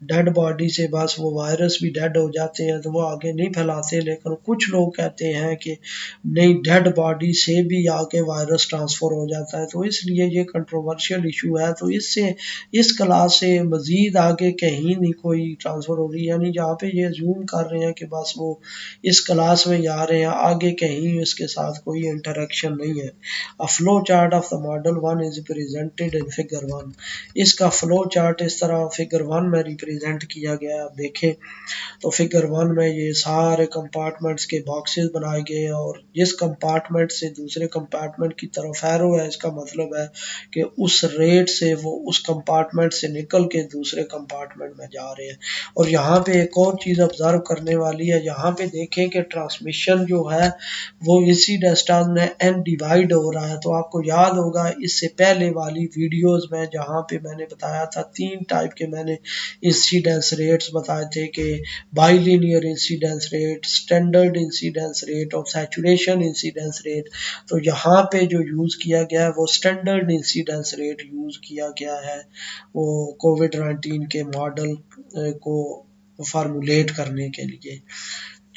डेड बॉडी से बस वो वायरस भी डेड हो जाते हैं तो वो आगे नहीं फैलाते, लेकिन कुछ लोग कहते हैं कि नहीं, डेड बॉडी से भी आगे वायरस ट्रांसफ़र हो जाता है, तो इसलिए ये कंट्रोवर्शियल इशू है। तो इससे इस क्लास से मज़ीद आगे कहीं नहीं कोई ट्रांसफ़र हो रही, यानी जहाँ पे ये जूम कर रहे हैं कि बस वो इस क्लास में जा रहे हैं, आगे कहीं इसके साथ कोई इंटरेक्शन नहीं है। A flow chart of the model 1 is presented in figure 1। इसका फ्लो चार्ट इस तरह फिगर 1 में रिप्रेजेंट किया गया है। आप देखें तो फिगर 1 में ये सारे कंपार्टमेंट्स के बॉक्सेस बनाए गए हैं, और जिस कंपार्टमेंट से दूसरे कंपार्टमेंट की तरफ एरो है, इसका मतलब है कि उस रेट से वो उस कंपार्टमेंट से निकल के दूसरे कंपार्टमेंट में जा रहे हैं। और यहाँ पे एक और चीज़ ऑब्जर्व करने वाली है, यहाँ पे देखें कि ट्रांसमिशन जो है वो इसी डेस्टान में एन डिवाइड हो रहा है। तो आपको याद होगा इससे पहले वाली वीडियोस में जहाँ पे मैंने बताया था 3 टाइप के मैंने इंसिडेंस रेट्स बताए थे कि bilinear incidence rate, standard incidence rate और सैचुरेशन इंसिडेंस रेट। तो यहाँ पे जो यूज़ किया गया है वो स्टैंडर्ड इंसिडेंस रेट यूज़ किया गया है वो कोविड-19 के मॉडल को फार्मूलेट करने के लिए,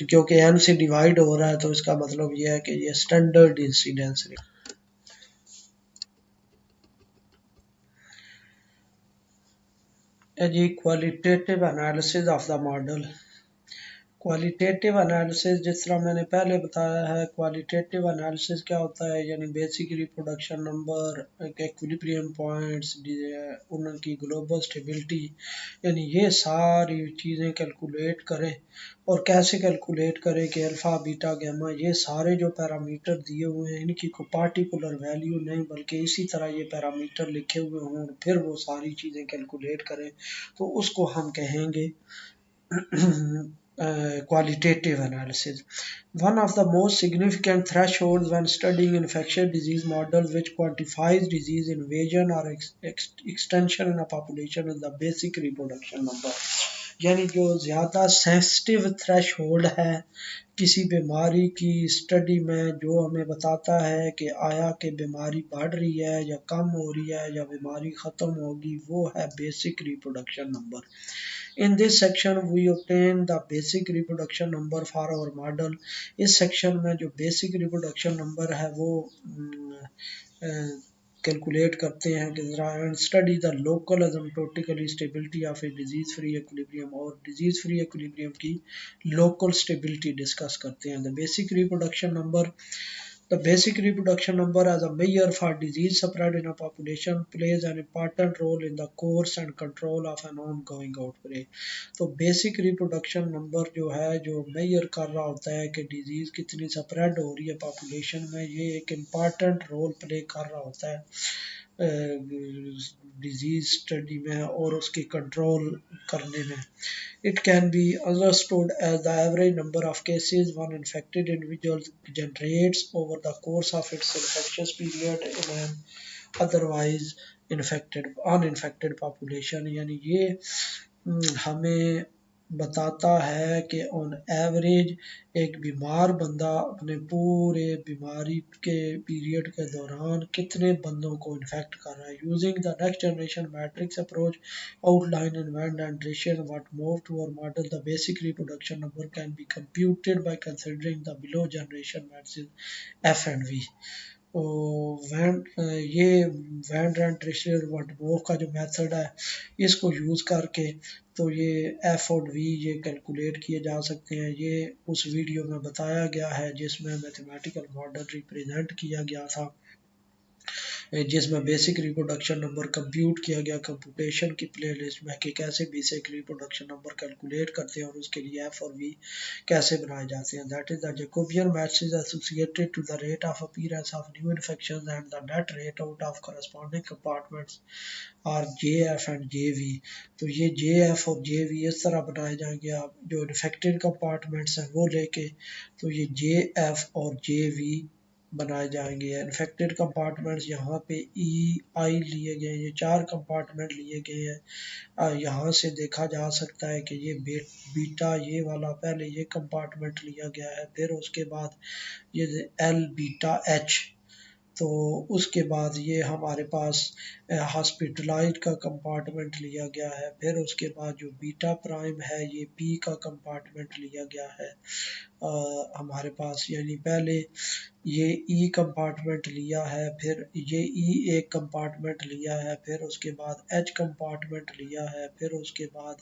क्योंकि एन से डिवाइड हो रहा है तो इसका मतलब यह है कि ये स्टैंडर्ड इंसिडेंस रेट है जी। Qualitative analysis of the model. Qualitative analysis जिस तरह मैंने पहले बताया है, क्वालिटेटिव एनालिसिस क्या होता है, यानी basic reproduction number, equilibrium points, उनकी ग्लोबल स्टेबिलिटी, यानी ये सारी चीज़ें कैलकुलेट करें। और कैसे कैलकुलेट करें कि अल्फ़ा बीटा गामा ये सारे जो पैरामीटर दिए हुए हैं इनकी कोई पार्टिकुलर वैल्यू नहीं, बल्कि इसी तरह ये पैरामीटर लिखे हुए हों और फिर वो सारी चीज़ें कैलकुलेट करें, तो उसको हम कहेंगे qualitative analysis। One of the most significant thresholds when studying infectious disease model which quantifies disease invasion or extension in a population is the basic reproduction number, यानी जो ज़्यादा सेंसिटिव थ्रेशोल्ड है किसी बीमारी की स्टडी में जो हमें बताता है कि आया कि बीमारी बढ़ रही है या कम हो रही है या बीमारी ख़त्म होगी, वो है basic reproduction number. In this section we obtain the basic reproduction number for our model। इस सेक्शन में जो बेसिक रिप्रोडक्शन नंबर है वो कैलकुलेट करते हैं कि and study the local एसिम्प्टोटिकली stability of a disease free equilibrium, और डिजीज फ्री इक्विलिब्रियम की लोकल स्टेबिलिटी डिस्कस करते हैं। The basic reproduction number, the basic reproduction number as a measure for disease spread in a population plays an important role in the course and control of an ongoing outbreak। तो बेसिक रिप्रोडक्शन नंबर जो है, जो मेजर कर रहा होता है कि डिजीज़ कितनी स्प्रेड हो रही है पॉपुलेशन में, ये एक इम्पॉर्टेंट रोल प्ले कर रहा होता है डिजीज़ स्टडी में और उसकी कंट्रोल करने में। It can be understood as the average number of cases one infected individual generates over the course of its infectious period in an otherwise uninfected population। यानी ये हमें बताता है कि ऑन एवरेज एक बीमार बंदा अपने पूरे बीमारी के पीरियड के दौरान कितने बंदों को इन्फेक्ट कर रहा है। Using the next generation matrix approach outline in Venn and Ratio what move to our model, the basic reproduction number can be computed by considering the below generation matrices F and V। तो ये वैन एंड ट्रेशर वटमोव का जो मेथड है, इसको यूज़ करके तो ये एफ और वी ये कैलकुलेट किए जा सकते हैं। ये उस वीडियो में बताया गया है जिसमें मैथमेटिकल मॉडल रिप्रेजेंट किया गया था, जिसमें बेसिक रिप्रोडक्शन नंबर कंप्यूट किया गया कंप्यूटेशन की प्लेलिस्ट में कि कैसे बेसिक रिप्रोडक्शन नंबर कैलकुलेट करते हैं और उसके लिए एफ और वी कैसे बनाए जाते हैं। That is the Jacobian matrix associated to the rate of appearance of new infections and the net rate out of corresponding compartments और J F and J V. तो ये जे एफ और जे वी इस तरह बनाए जाएंगे, आप जो इन्फेक्टेड कंपार्टमेंट्स हैं वो लेके, तो ये जे एफ और जे वी बनाए जाएंगे। इन्फेक्टेड कंपार्टमेंट्स यहाँ पे ई आई लिए गए, ये 4 कंपार्टमेंट लिए गए हैं। यहाँ से देखा जा सकता है कि ये बीटा ये वाला पहले ये कंपार्टमेंट लिया गया है, फिर उसके बाद ये एल बीटा एच, तो उसके बाद ये हमारे पास हॉस्पिटलाइज्ड का कंपार्टमेंट लिया गया है, फिर उसके बाद जो बीटा प्राइम है ये पी का कंपार्टमेंट लिया गया है हमारे पास। यानी पहले ये ई कंपार्टमेंट लिया है, फिर ये ई एक कंपार्टमेंट लिया है, फिर उसके बाद एच कंपार्टमेंट लिया है, फिर उसके बाद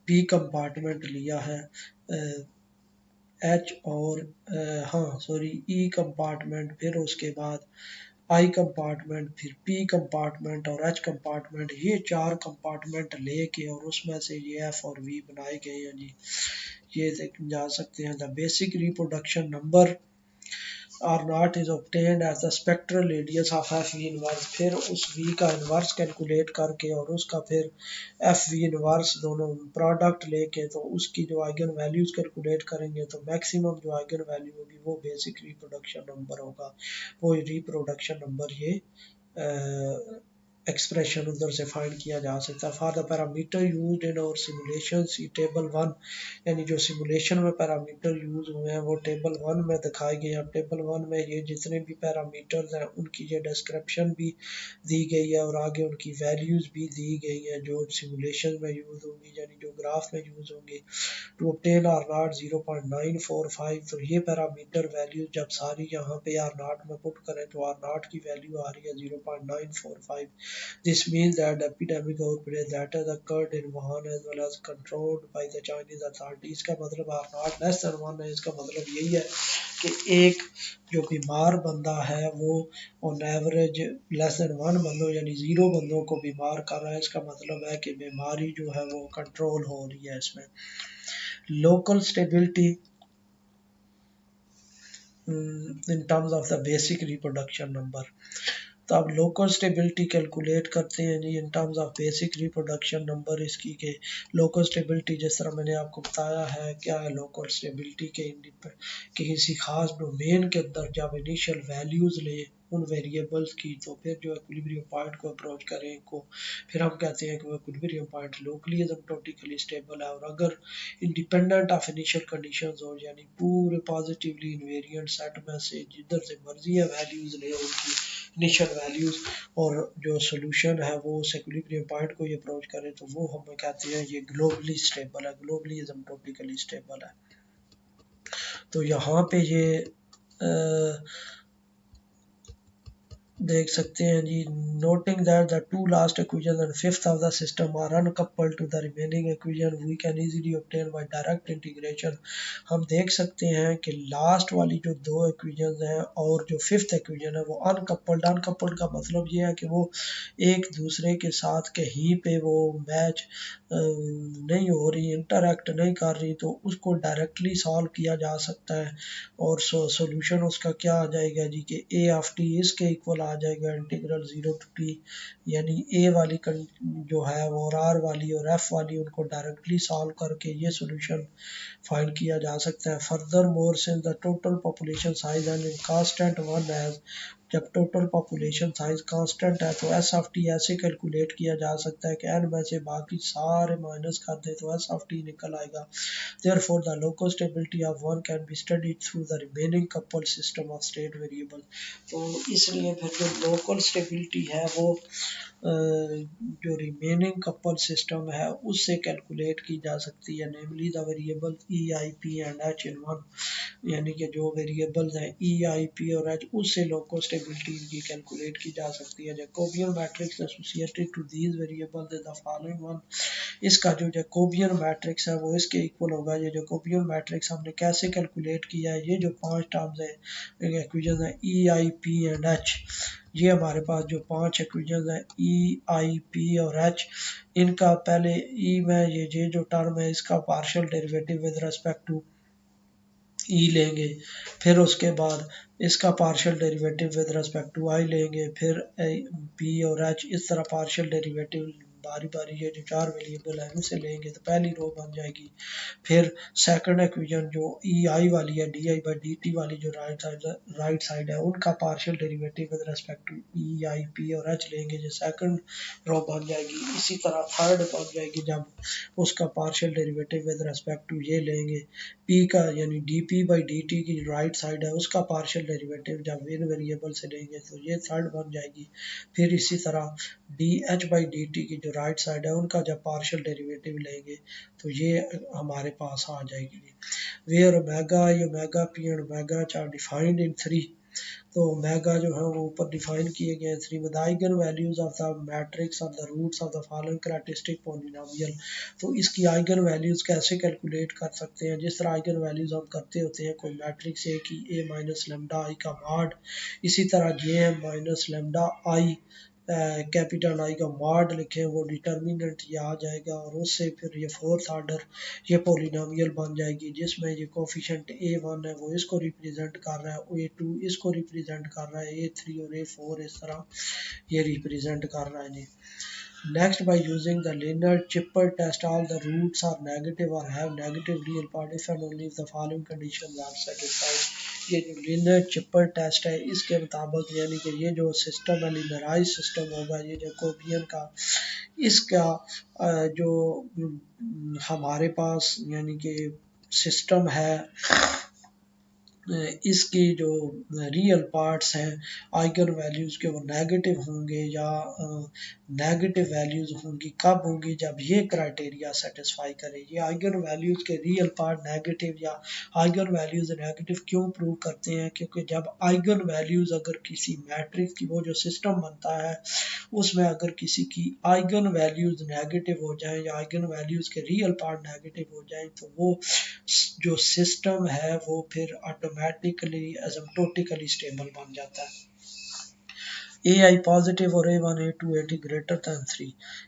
पी कंपार्टमेंट लिया है, एच और ई कंपार्टमेंट, फिर उसके बाद आई कंपार्टमेंट, फिर पी कंपार्टमेंट और एच कंपार्टमेंट, ये 4 कंपार्टमेंट लेके और उसमें से ये एफ और वी बनाए गए हैं जी। ये देख जा सकते हैं। The basic reproduction number R naught is obtained as the spectral radius of F V inverse, फिर उस वी का इनवर्स कैलकुलेट करके और उसका फिर एफ वी इनवर्स दोनों प्रोडक्ट लेके तो उसकी जो आइगन वैल्यूज कैलकुलेट करेंगे तो मैक्सिमम जो आइगन वैल्यू होगी वो बेसिक रिप्रोडक्शन नंबर होगा। वो रिप्रोडक्शन नंबर ये एक्सप्रेशन उधर से फाइंड किया जा सकता है। For the parameter used in और सिमुलेशन सी टेबल 1, यानी जो सिमुलेशन में पैरामीटर यूज हुए हैं वो टेबल 1 में दिखाए गए हैं। टेबल 1 में ये जितने भी पैरामीटर्स हैं उनकी ये डिस्क्रिप्शन भी दी गई है और आगे उनकी वैल्यूज भी दी गई हैं जो सिमुलेशन में यूज होंगी, यानी जो ग्राफ में यूज होंगी। टू ऑब्टेन आर नॉट 0.945, तो ये पैरामीटर वैल्यू जब सारी यहाँ पे आर नॉट में पुट करें तो आर नॉट की वैल्यू आ रही है 0.945। This means that epidemic outbreak that has occurred in Wuhan as well as controlled by the Chinese authorities, इसका मतलब आर नॉट लेस देन 1 है। इसका मतलब यही है कि एक जो बीमार बंदा है वो ऑन एवरेज लेस देन 1 बंदों यानी 0 बंदों को बीमार कर रहा है। इसका मतलब है कि बीमारी जो है वो कंट्रोल हो रही है। इसमें local stability in terms of the basic reproduction number, तो आप लोकल स्टेबिलिटी कैलकुलेट करते हैं जी in terms of basic reproduction number इसकी के लोकल स्टेबिलिटी जिस तरह मैंने आपको बताया है क्या है लोकल स्टेबिलिटी के किसी खास डोमेन के अंदर जब इनिशियल वैल्यूज ले उन वेरिएबल्स की तो फिर जो इक्विलिब्रियम पॉइंट को अप्रोच करें को फिर हम कहते हैं कि वो इक्विलिब्रियम पॉइंट लोकली एसिम्प्टोटिकली स्टेबल है। और अगर इंडिपेंडेंट ऑफ इनिशियल कंडीशंस हो यानी पूरे पॉजिटिवली इनवेरिएंट सेट में से जिधर से मर्जी है वैल्यूज ले उनकी इनिशियल वैल्यूज और जो सोल्यूशन है वो इक्विलिब्रियम पॉइंट को ये अप्रोच करे तो वो हम कहते हैं ये ग्लोबली स्टेबल है, ग्लोबली एसिम्प्टोटिकली स्टेबल है। तो यहाँ पे ये देख सकते हैं जी, noting that the two last equation and fifth of the system are uncoupled to the remaining equation we can easily obtain by direct integration. हम देख सकते हैं कि लास्ट वाली जो दो इक्वेशन हैं और जो फिफ्थ इक्वेशन है वो अनकपल्ड, अनकपल्ड का मतलब ये है कि वो एक दूसरे के साथ कहीं पे वो मैच नहीं हो रही, इंटरैक्ट नहीं कर रही, तो उसको डायरेक्टली सॉल्व किया जा सकता है। और सॉल्यूशन उसका क्या आ जाएगा जी कि ए ऑफ टी इसके इक्वल आ जाएगा इंटीग्रल 0 to t, यानी ए वाली जो है वो और आर वाली और एफ वाली उनको डायरेक्टली सॉल्व करके ये सॉल्यूशन फाइंड किया जा सकता है। Further more since the total population size and constant one है, जब टोटल पॉपुलेशन साइज कांस्टेंट है तो एस ऑफ टी ऐसे कैलकुलेट किया जा सकता है कि एन में से बाकी सारे माइनस कर दे तो एस ऑफ टी निकल आएगा। Therefore, the local stability of one can be studied through the remaining coupled system of state variable। तो इसलिए फिर जो लोकल स्टेबिलिटी है वो जो रिमेनिंग कपल सिस्टम है उससे कैलकुलेट की जा सकती है, namely the variable E I P and H in one, यानी कि जो वेरिएबल्स हैं ई आई पी और एच उससे लोकल स्टेबिलिटी की कैलकुलेट की जा सकती है। Jacobian matrix associated to these variables is the following one. इसका जो जैकोबियन मैट्रिक्स है वो इसके इक्वल होगा। ये जैकोबियन मैट्रिक्स हमने कैसे कैलकुलेट किया है, ये जो पांच टर्म्स है इक्वेशन है ई आई पी एंड एच, ये हमारे पास जो पांच इक्वेशन है ई आई पी और एच, इनका पहले ई में ये जो टर्म है इसका partial derivative with respect to E लेंगे, फिर उसके बाद इसका partial derivative with respect to I लेंगे, फिर पी और एच इस तरह पार्शियल डेरिवेटिव बारी बारी ये जो चार वेरिएबल है उनसे लेंगे तो पहली रो बन जाएगी। फिर सेकंड इक्वेशन जो ई आई वाली है D I by D T वाली जो राइट साइड है उनका partial derivative with respect to E I P और एच लेंगे, जो सेकंड रो बन जाएगी। इसी तरह थर्ड बन जाएगी जब उसका partial derivative with respect to ये लेंगे, पी का यानी D P by D T की राइट साइड है उसका पार्शियल डेरिवेटिव जब इन वेरिएबल से लेंगे तो ये थर्ड बन जाएगी। फिर इसी तरह D H by D T की जो राइट साइड है उनका जब पार्शियल डेरिवेटिव लेंगे तो ये हमारे पास आ जाएगी। Where omega omega P and omega H are defined in three, तो ओमेगा जो है वो ऊपर डिफाइन किए गए हैं three with eigenvalues of the matrix of the roots of the following characteristic polynomial. तो इसकी आइगन वैल्यूज कैसे कैलकुलेट कर सकते हैं, जिस तरह आइगन वैल्यूज हम करते होते हैं कोई मैट्रिक्स ए की ए माइनस लेमडा आई का मॉड, इसी तरह J M minus lambda I capital I का मॉड लिखें वो डिटर्मिनेंट ये आ जाएगा और उससे फिर ये फोर्थ ऑर्डर ये पोलिनोमियल बन जाएगी जिसमें ये कोफिशिएंट a1 है वो इसको रिप्रेजेंट कर रहा है, a2 इसको रिप्रेजेंट कर रहा है, a3 और a4 इस तरह ये रिप्रेजेंट कर रहा है जी। Next, by using the Linear-Chipper test, all the roots are negative or have negative real part if and only if the following conditions are satisfied। ये जो Linear-Chipper test है इसके मुताबिक यानी कि ये जो सिस्टम है लिनराइज सिस्टम होगा ये जैकोबियन का, इसका जो हमारे पास यानी कि सिस्टम है इसके जो रियल पार्ट्स हैं आइगन वैल्यूज़ के वो नेगेटिव होंगे या नेगेटिव वैल्यूज़ होंगी, कब होंगी जब ये क्राइटेरिया सेटिस्फाई करे। ये आइगन वैल्यूज़ के रियल पार्ट नेगेटिव या आइगन वैल्यूज़ नेगेटिव क्यों प्रूव करते हैं, क्योंकि जब आइगन वैल्यूज़ अगर किसी मैट्रिक्स की वो जो सिस्टम बनता है उसमें अगर किसी की आइगन वैल्यूज़ नेगेटिव हो जाए या आइगन वैल्यूज़ के रियल पार्ट नेगेटिव हो जाए तो वो जो सिस्टम है वो फिर ऑटोमेटिकली एसिम्प्टोटिकली स्टेबल बन जाता है। AI positive or A1, A2, AT greater than 3.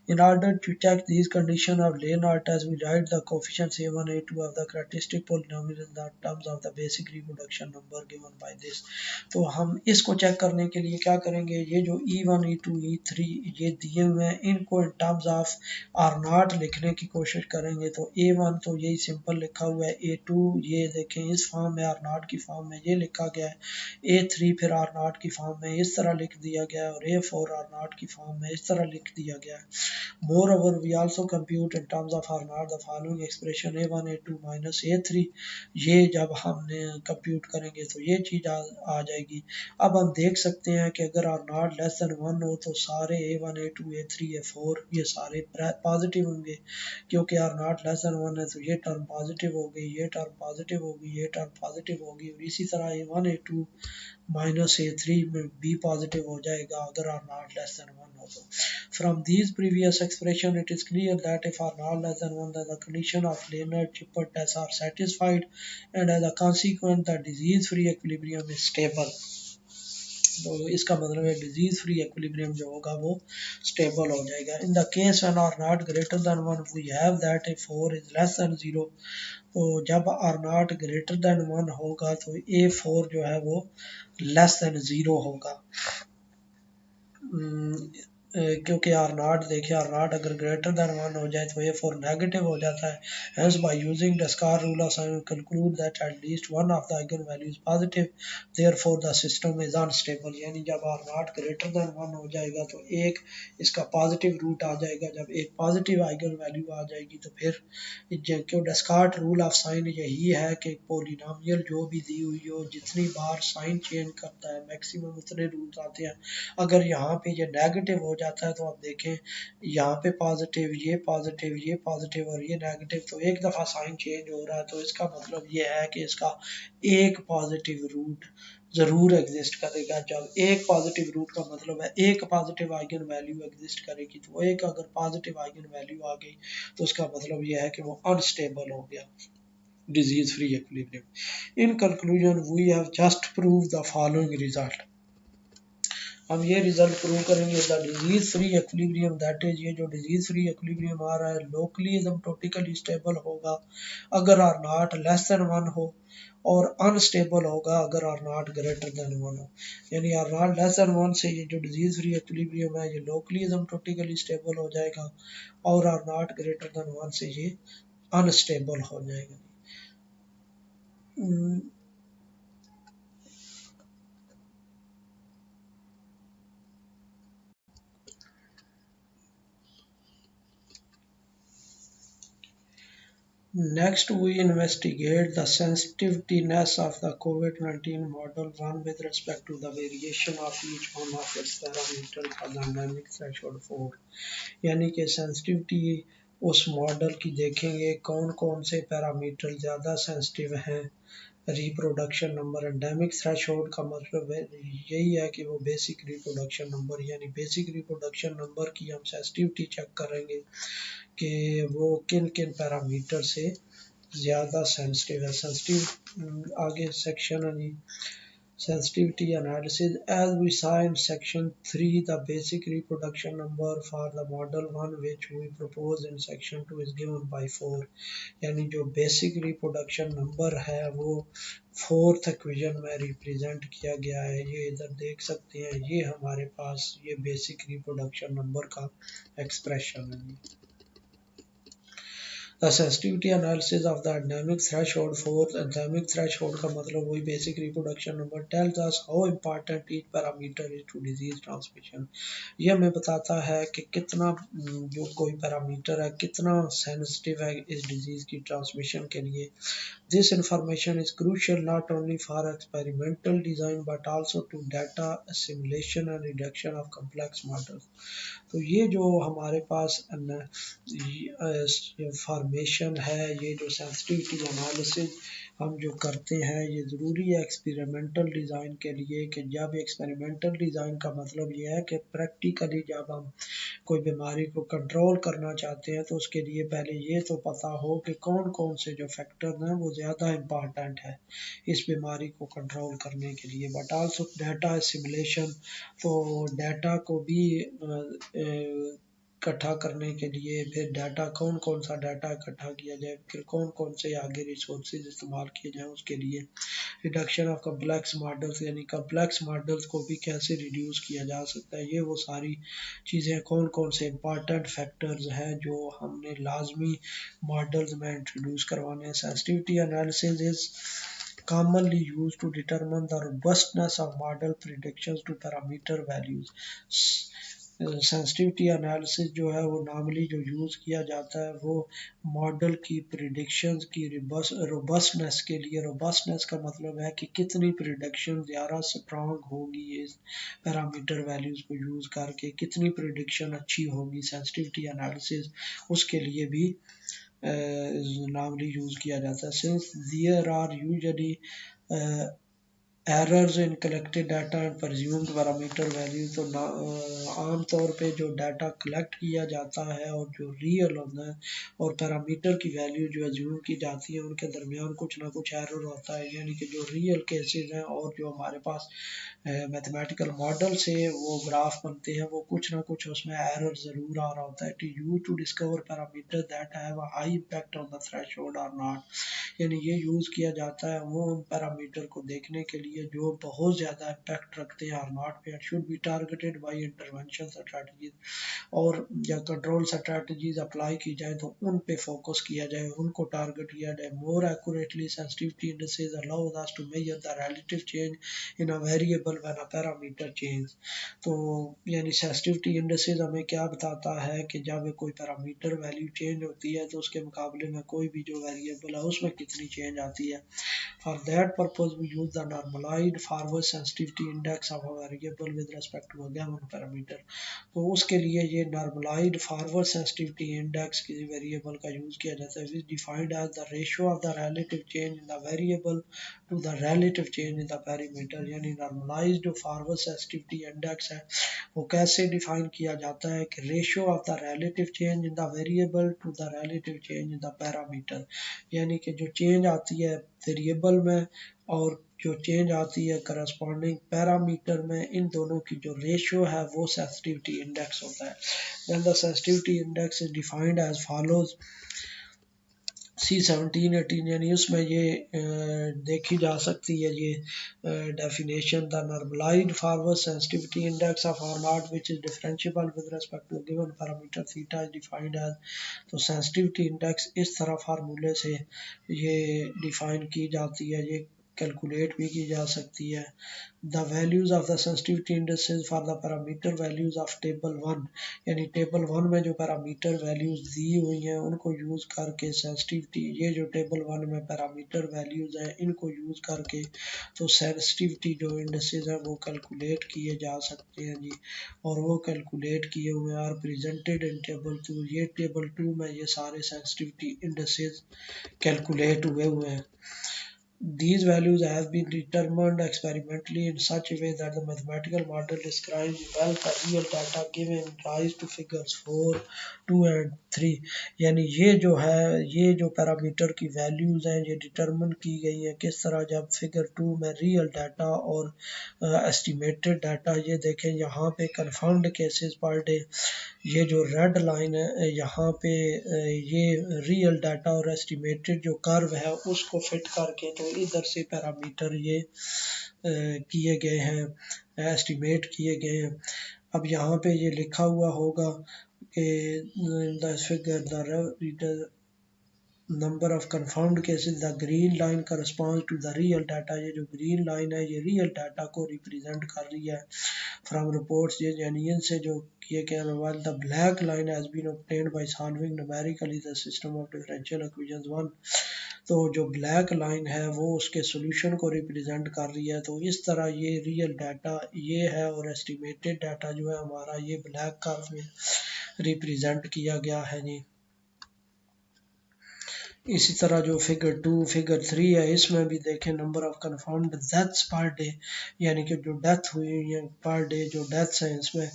In order to check these conditions of Leonard test, we write the coefficients A1, A2 of the characteristic polynomial in the terms of the basic reproduction number given by this। तो हम इसको चेक करने के लिए क्या करेंगे, ये जो E1, E2, E3 ये दिए हुए हैं इनको इन टर्म्स ऑफ R0 लिखने की कोशिश करेंगे। तो A1 तो यही सिंपल लिखा हुआ है, A2 ये देखें इस फॉर्म में R0 की फॉर्म में ये लिखा गया है, A3 फिर R0 की फॉर्म में इस तरह लिख दिया दिया गया है और A4 आर नॉट की फॉर्म में इस तरह लिख दिया गया है। Moreover we also compute in terms of R naught the following expression A1 A2 minus A3। ये जब हमने कंप्यूट करेंगे तो ये चीज़ आ जाएगी। अब हम देख सकते हैं कि अगर आर नॉट लेस देन 1 हो तो सारे A1 A2 A3 A4 ये सारे पॉजिटिव होंगे, क्योंकि आर नॉट लेस देन 1 है तो ये टर्म पॉजिटिव होगी, ये टर्म पॉजिटिव होगी, ये टर्म पॉजिटिव होगी, और इसी तरह A1 A2 माइनस A3 में भी पॉजिटिव हो जाएगा अगर आर नॉट लेस देन 1 हो तो। From these previous expression, it is clear that if r not less than 1, then the condition of Leonard-Chippert tests are satisfied, and as a consequence, the disease-free equilibrium is stable. तो इसका मतलब है डिजीज फ्री इक्विलिब्रियम जो होगा वो स्टेबल हो जाएगा। In the case when R naught greater than 1 we have that A 4 is less than 0। तो जब आर नॉट ग्रेटर देन 1 होगा तो A4 जो है वो लेस देन 0 होगा। क्योंकि आर नॉट देखिए, आर नॉट अगर ग्रेटर देन 1 हो जाए तो A4 नेगेटिव हो जाता है। Hence by using Descartes rule of sine conclude that at least one of the eigen value is positive, therefore the system is unstable. यानी जब आर नॉट ग्रेटर देन 1 हो जाएगा तो एक इसका पॉजिटिव रूट आ जाएगा। जब एक पॉजिटिव आइगन वैल्यू आ जाएगी तो फिर क्यों Descartes रूल ऑफ साइन यही है कि पोलिनोमियल जो भी दी हुई हो जितनी बार साइन चेंज करता है मैक्सिमम उतने रूट आते हैं। अगर यहाँ पे ये नेगेटिव हो जाता है तो आप देखें यहाँ पे पॉजिटिव, ये पॉजिटिव, ये पॉजिटिव और ये नेगेटिव, तो एक दफ़ा साइन चेंज हो रहा है। तो इसका मतलब ये है कि इसका एक पॉजिटिव रूट ज़रूर एग्जिस्ट करेगा। जब एक पॉजिटिव रूट का मतलब है एक पॉजिटिव आइगन वैल्यू एग्जिस्ट करेगी, तो एक अगर पॉजिटिव आइगन वैल्यू आ गई तो उसका मतलब ये है कि वो अनस्टेबल हो गया, disease free equilibrium. In conclusion, we have just proved the following result. हम ये रिजल्ट प्रूव करेंगे the disease free equilibrium, that is ये जो डिजीज फ्री इक्विलिब्रियम आ रहा है लोकली एसिम्प्टोटिकली स्टेबल होगा अगर आर नॉट लेस देन 1 हो, और अनस्टेबल होगा अगर आर नॉट ग्रेटर देन 1 हो। यानी आर नॉट लेस देन 1 से ये जो डिजीज फ्री इक्विलिब्रियम है ये लोकली एसिम्प्टोटिकली स्टेबल हो जाएगा, और आर नॉट ग्रेटर देन 1 से ये अनस्टेबल हो जाएगा। Next, we investigate the sensitiveness of the COVID-19 model 1 with respect to the variation of each one of its parameters for the dynamic threshold 4। यानी कि सेंसिटिविटी उस मॉडल की देखेंगे कौन कौन से पैरामीटर ज़्यादा सेंसिटिव हैं रिप्रोडक्शन नंबर। एंडेमिक थ्रेशोल्ड का मतलब है यही है कि वो बेसिक रिप्रोडक्शन नंबर, यानी बेसिक रिप्रोडक्शन नंबर की हम सेंसिटिविटी चेक करेंगे कि वो किन किन पैरामीटर से ज़्यादा सेंसिटिव है। सेंसिटिव आगे सेक्शन है जी, sensitivity analysis. As we saw in section 3, the basic reproduction number for the model 1 which we propose in section 2 is given by 4। यानी जो basic reproduction number है वो 4th इक्वेशन में रिप्रेजेंट किया गया है। ये इधर देख सकते हैं, ये हमारे पास ये basic reproduction number का एक्सप्रेशन है। The sensitivity analysis of the endemic threshold for endemic threshold का मतलब वही basic reproduction number tells us how important each parameter is to disease transmission। ये हमें बताता है कि कितना जो कोई पैरामीटर है कितना सेंसिटिव है इस डिजीज की ट्रांसमिशन के लिए। This information is crucial not only for experimental design but also to data assimilation and reduction of complex models। तो ये जो हमारे पास इंफॉर्मेशन है, ये जो सेंसिटिविटी एनालिसिस हम जो करते हैं ये ज़रूरी है एक्सपेरिमेंटल डिज़ाइन के लिए। कि जब एक्सपेरिमेंटल डिज़ाइन का मतलब ये है कि प्रैक्टिकली जब हम कोई बीमारी को कंट्रोल करना चाहते हैं तो उसके लिए पहले ये तो पता हो कि कौन कौन से जो फैक्टर हैं वो ज़्यादा इम्पॉर्टेंट है इस बीमारी को कंट्रोल करने के लिए। बट आल्सो डाटा सिमुलेशन, तो डाटा को भी इकट्ठा करने के लिए फिर डाटा कौन कौन सा डाटा इकट्ठा किया जाए, फिर कौन कौन से आगे रिसोर्सेज इस्तेमाल किए जाएँ उसके लिए। रिडक्शन ऑफ कम्प्लेक्स मॉडल्स, यानी कम्प्लेक्स मॉडल्स को भी कैसे रिड्यूस किया जा सकता है, ये वो सारी चीज़ें कौन कौन से इम्पॉर्टेंट फैक्टर्स हैं जो हमने लाजमी मॉडल्स में इंट्रोड्यूस करवाने हैं। Sensitivity analysis is commonly used to determine the robustness of model predictions to parameter values. Sensitivity analysis जो है वो नॉर्मली जो यूज़ किया जाता है वो मॉडल की प्रिडिक्शंस की रोबस्टनेस के लिए। रोबस्टनेस का मतलब है कि कितनी प्रिडिक्शन ज़्यादा स्ट्रांग होगी इस पैरामीटर वैल्यूज़ को यूज़ करके, कितनी प्रिडिक्शन अच्छी होगी। सेंसिटिविटी एनालिसिस उसके लिए भी नॉर्मली यूज़ किया जाता है। Since there are usually errors in collected data and presumed parameter value, तो आम तौर पे जो डाटा कलेक्ट किया जाता है और जो रियल होता है और पैरामीटर की वैल्यू जो अज्यूम की जाती है उनके दरमियान कुछ ना कुछ एरर होता है। यानी कि जो रियल केसेस हैं और जो हमारे पास मैथमेटिकल मॉडल से वो ग्राफ बनते हैं वो कुछ ना कुछ उसमें एरर ज़रूर आ रहा होता है। To use to discover parameter that have a high impact on the threshold or not, यानी ये यूज़ किया जाता है वो उन पैरामीटर को देखने के लिए जो बहुत ज़्यादा इम्पैक्ट रखते हैं और नॉट पे, should be targeted by intervention strategies, और या कंट्रोल स्ट्रैटेजीज अप्लाई की जाए तो उन पे फोकस किया जाए, उनको टारगेट किया जाए। More accurately sensitivity indices allows us to measure the relative change in a variable when a parameter change. तो यानी सेंसिटिविटी इंडिसेस हमें क्या बताता है कि जब कोई पैरामीटर वैल्यू चेंज होती है तो उसके मुकाबले में कोई भी जो वेरिएबल है उसमें कितनी चेंज आती है। For that purpose, we use the normalized forward sensitivity index of a variable with respect to a given parameter. तो उसके लिए ये normalized forward sensitivity index किसी variable का यूज़ किया जाता है, which defined as the ratio of the relative change in the variable to the relative change in the parameter। यानी normalized जो forward sensitivity index है वो कैसे डिफाइन किया जाता है कि ratio of the relative change in the variable to the relative change in the parameter, यानी कि जो चेंज आती है वेरिएबल में और जो चेंज आती है करस्पॉन्डिंग पैरामीटर में, इन दोनों की जो रेशियो है वो सेंसिटिविटी इंडेक्स होता है। Then the sensitivity index is defined as follows C1718, यानी उसमें ये देखी जा सकती है ये definition. The normalised forward sensitivity index of R naught which is differentiable with respect to given parameter theta is defined as. तो सेंसिटिविटी इंडेक्स इस तरह फार्मूले से ये डिफाइन की जाती है, ये कैलकुलेट भी की जा सकती है। The values of the sensitivity indexes for the parameter values of table 1, यानी टेबल 1 में जो पैरामीटर वैल्यूज दी हुई हैं उनको यूज़ करके सेंसिटिविटी, ये जो टेबल 1 में पैरामीटर वैल्यूज हैं इनको यूज़ करके तो सेंसिटिविटी जो इंडेक्सेस हैं वो कैलकुलेट किए जा सकते हैं जी। और वो कैलकुलेट किए हुए आर प्रेजेंटेड इन टेबल 2, ये टेबल 2 में ये सारे सेंसिटिविटी इंडेक्सेस कैलकुलेट हुए हैं। These values have been determined experimentally in such a way that the mathematical model describes well the real data giving rise to figures 4, 2 and 3। यानी ये जो है ये जो पैरामीटर की वैल्यूज़ हैं ये डिटरमिन की गई हैं किस तरह, जब फिगर 2 में रियल डाटा और एस्टिमेटेड डाटा, ये देखें यहाँ पे कन्फर्म्ड केसेस पर डे, ये जो रेड लाइन है यहाँ पे ये रियल डाटा और एस्टिमेटेड जो कर्व है उसको फिट करके तो इधर से पैरामीटर ये किए गए हैं, एस्टिमेट किए गए हैं। अब यहाँ पे ये लिखा हुआ होगा कि the figure the number of confirmed cases, the green line corresponds to the real data, ये जो ग्रीन लाइन है ये रियल डाटा को रिप्रेजेंट कर रही है फ्रॉम रिपोर्ट्स ये जेन्युइन से जो किए गए। Mobile the black line has been obtained by solving numerically the system of differential equations 1। तो जो ब्लैक लाइन है वो उसके सॉल्यूशन को रिप्रेजेंट कर रही है। तो इस तरह ये रियल डाटा ये है और एस्टिमेटेड डाटा जो है हमारा ये ब्लैक कर्व में रिप्रेजेंट किया गया है जी। इसी तरह जो फिगर 2 फिगर 3 है इसमें भी देखें number of confirmed deaths per day, यानी कि जो डेथ हुई है पर डे जो डेथ्स हैं इसमें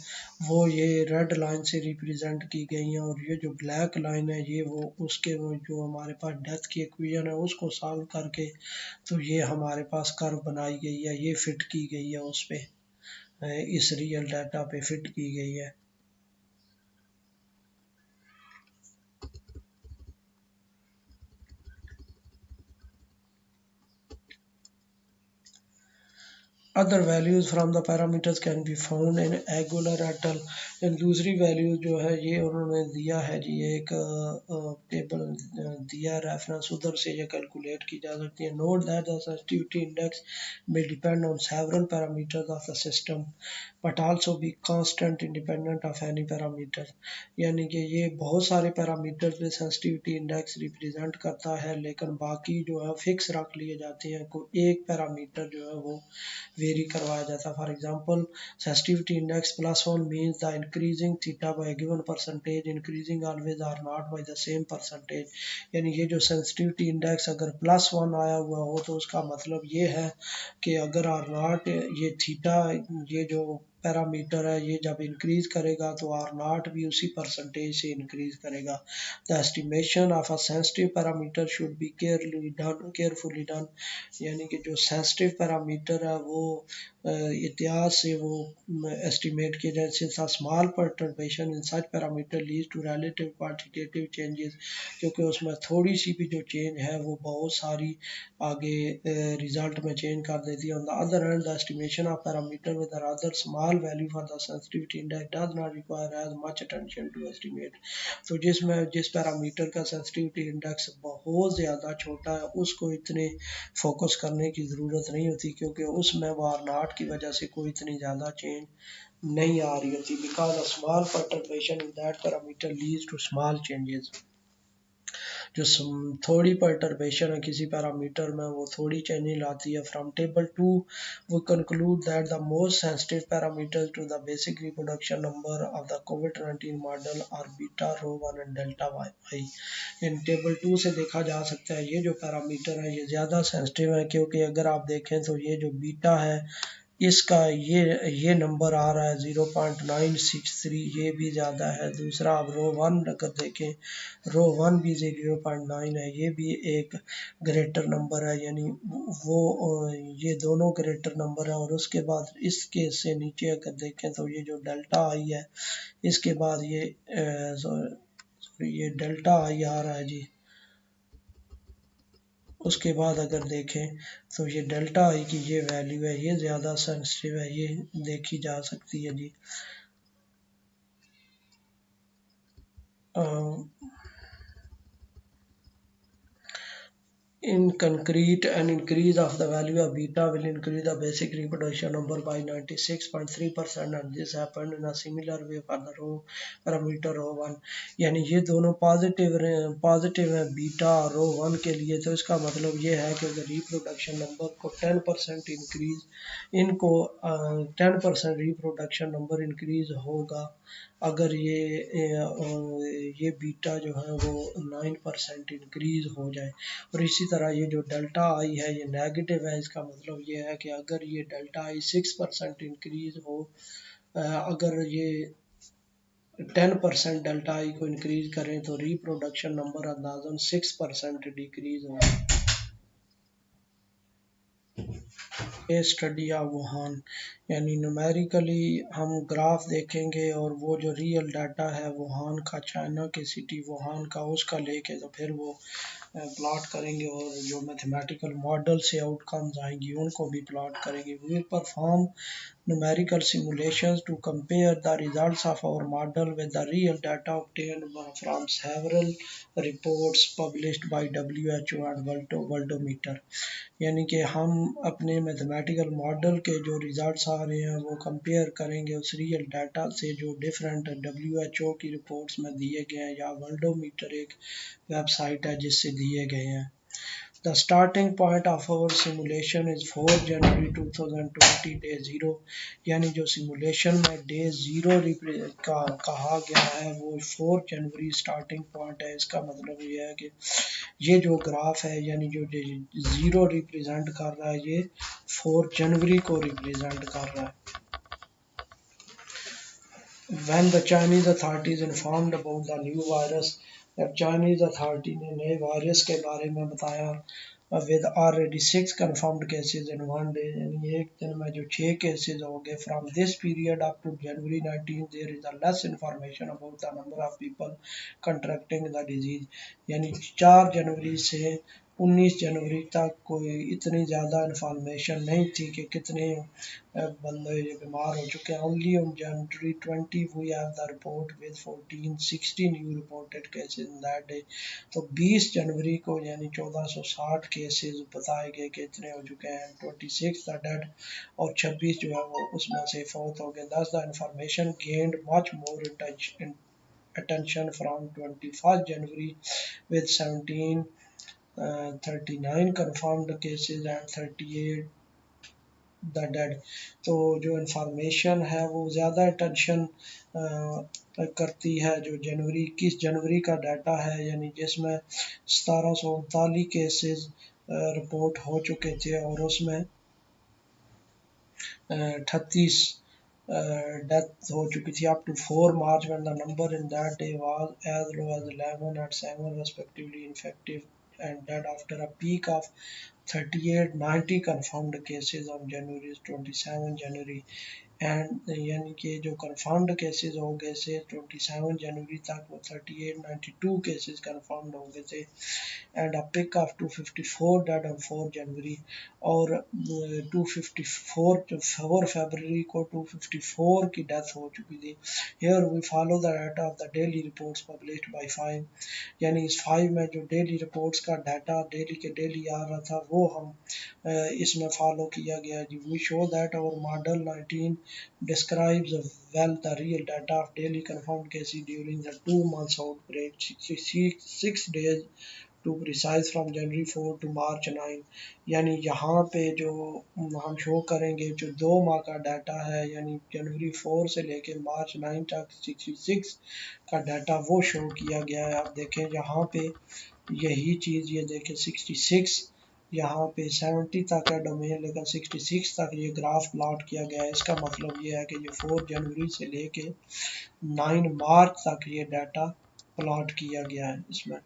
वो ये रेड लाइन से रिप्रेजेंट की गई हैं, और ये जो ब्लैक लाइन है ये वो उसके वो जो हमारे पास डेथ की इक्वेशन है उसको सॉल्व करके तो ये हमारे पास कर्व बनाई गई है, ये फिट की गई है उस पे, इस रियल डाटा पे फिट की गई है। Other values from the parameters can be found in Aguilar et al. दूसरी वैल्यू जो है ये उन्होंने दिया है जी, एक टेबल दिया रेफरेंस, उधर से ये कैलकुलेट की जा सकती है। Note that the sensitivity index may depend on several parameters of the system but also be constant independent of any parameter। यानी कि ये बहुत सारे पैरामीटर्स में सेंसिटिविटी इंडेक्स रिप्रेजेंट करता है, लेकिन बाकी जो है फिक्स रख लिए जाते हैं। कोई एक पैरामीटर जो है वो वेरी करवाया जाता है। For example sensitivity index +1 means the increasing theta by a given percentage increasing always or not by the same percentage। यानी ये जो sensitivity index अगर +1 आया हुआ हो तो उसका मतलब ये है कि अगर आर नॉट ये थीटा, ये जो पैरामीटर है ये जब इंक्रीज करेगा तो आर नॉट भी उसी परसेंटेज से इंक्रीज करेगा। The estimation of a sensitive parameter should be carefully done. यानी कि जो सेंसिटिव पैरामीटर है वो इतिहास से वो एस्टिमेट किया जाए। Since a small perturbation in such parameter leads to relative quantitative changes, क्योंकि उसमें थोड़ी सी भी जो चेंज है वो बहुत सारी आगे रिजल्ट में चेंज कर देती है। On the other hand the estimation of parameter with a rather small value for the sensitivity index does not require as much attention to estimate। तो जिस पैरामीटर का सेंसिटिविटी इंडेक्स बहुत ज़्यादा छोटा है उसको इतने फोकस करने की ज़रूरत नहीं होती, क्योंकि उसमें वार नॉट की वजह से कोई इतनी ज़्यादा चेंज नहीं आ रही होती। Because a small perturbation in that parameter leads to small changes. जो थोड़ी परटर्बेशन है किसी पैरामीटर में वो थोड़ी चेंजिंग लाती है। From table 2 we conclude that the most sensitive parameters to the basic reproduction number of the COVID-19 model are beta, rho 1 and delta y। In table 2 से देखा जा सकता है ये जो पैरामीटर है ये ज़्यादा सेंसिटिव है, क्योंकि अगर आप देखें तो ये जो बीटा है इसका ये नंबर आ रहा है 0.963, ये भी ज़्यादा है। दूसरा आप रो 1 अगर देखें, रो 1 भी 0.9 है, ये भी एक ग्रेटर नंबर है। यानी वो ये दोनों ग्रेटर नंबर है। और उसके बाद इसके से नीचे अगर देखें तो ये जो डेल्टा आई है इसके बाद ये डेल्टा आई आ रहा है जी। उसके बाद अगर देखें तो ये डेल्टा आई की ये वैल्यू है, ये ज़्यादा सेंसिटिव है, ये देखी जा सकती है जी। In concrete, an increase of the value of beta will increase the basic reproduction number by 96.3%, and this happened in a similar way for the rho parameter rho 1। यानी ये दोनों पॉजिटिव है बीटा और रो 1 के लिए। तो इसका मतलब ये है कि अगर रिप्रोडक्शन नंबर को 10% इंक्रीज इनको 10% रिप्रोडक्शन नंबर इंक्रीज होगा अगर ये बीटा जो है वो 9% इंक्रीज हो जाए। और इसी तरह ये जो डेल्टा आई है ये नेगेटिव है। इसका मतलब ये है कि अगर ये डेल्टा आई 6% इंक्रीज हो, अगर ये 10% डेल्टा आई को इंक्रीज करें तो रिप्रोडक्शन नंबर अंदाजन 6% डिक्रीज होगा। स्टडी ऑफ वुहान, यानी न्यूमेरिकली हम ग्राफ देखेंगे और वो जो रियल डाटा है वुहान का, चाइना के सिटी वुहान का, उसका लेके तो फिर वो प्लॉट करेंगे और जो मैथमेटिकल मॉडल से आउटकम्स आएंगी उनको भी प्लॉट करेंगे। We perform numerical simulations to compare the results of our model with the real data obtained from several reports published by WHO and Worldometer। यानी कि हम अपने मैथमेटिकल मॉडल के जो रिजल्ट्स आ रहे हैं वो कंपेयर करेंगे उस रियल डाटा से जो डिफरेंट WHO की रिपोर्ट्स में दिए गए हैं या वर्ल्डोमीटर एक वेबसाइट है जिससे दिए गए हैं। The starting point of our simulation is 4 January 2020 day 0। यानी जो सिमुलेशन में डे 0 कहा गया है वो 4 जनवरी स्टार्टिंग पॉइंट है। इसका मतलब ये है कि ये जो ग्राफ है यानी जो 0 रिप्रेजेंट कर रहा है ये 4 जनवरी को रिप्रेजेंट कर रहा है। When the Chinese authorities informed about the new virus, जब चाइनीज अथॉरिटी ने नए वायरस के बारे में बताया, with already 6 confirmed cases in 1 day, यानी एक दिन में जो 6 केसेस हो गए। From this period up to January 19 there is a less information about the number of people contracting the disease। यानी 4 जनवरी से 19 जनवरी तक कोई इतनी ज़्यादा इंफॉर्मेशन नहीं थी कि कितने बंदे बीमार हो चुके हैं। Only on January 20 we have the report with 1460 new reported cases in that day. तो 20 जनवरी को यानी 1460 केसेस बताए गए कि इतने हो चुके हैं। 26 द डेड और 26 जो है वो उसमें से फौत हो गए। दस the information gained much more attention from 21st January with 39 confirmed cases and 38 the dead. तो जो इंफॉर्मेशन है वो ज़्यादा अटेंशन करती है जो जनवरी 21 जनवरी का डाटा है, यानी जिसमें 1739 केसेस रिपोर्ट हो चुके थे और उसमें 38 डेथ हो चुकी थी। Up to 4 March when the number in that day was as low as 11 and 7 respectively infected and dead after a peak of 3890 confirmed cases on January 27 January and यानी कि जो कंफर्म्ड केसेस हो गए थे 27 जनवरी तक वो 3892 केसेस कंफर्म्ड हो गए थे and a peak of 254 dead on 4 January और 254 4 फरवरी को 254 की डेथ हो चुकी थी। Here we follow the data of the daily reports published by 5, यानी इस 5 में जो डेली रिपोर्ट्स का डाटा डेली के डेली आ रहा था वो हम इसमें फॉलो किया गया जी। We show that our model 19 describes well the real data of daily confirmed cases during the 2 months outbreak, 6 days to precise from January 4 to March 9। यानी यहाँ पे जो हम शो करेंगे जो 2 माह का डाटा है यानी जनवरी 4 से लेके मार्च 9 तक 66 का डाटा वो शो किया गया है। आप देखें यहाँ पे यही चीज़ ये देखें 66 यहाँ पे 70 तक है डोमेन, लेकिन 66 तक ये ग्राफ प्लॉट किया गया है। इसका मतलब ये है कि ये 4 जनवरी से लेके 9 मार्च तक ये डाटा प्लॉट किया गया है इसमें।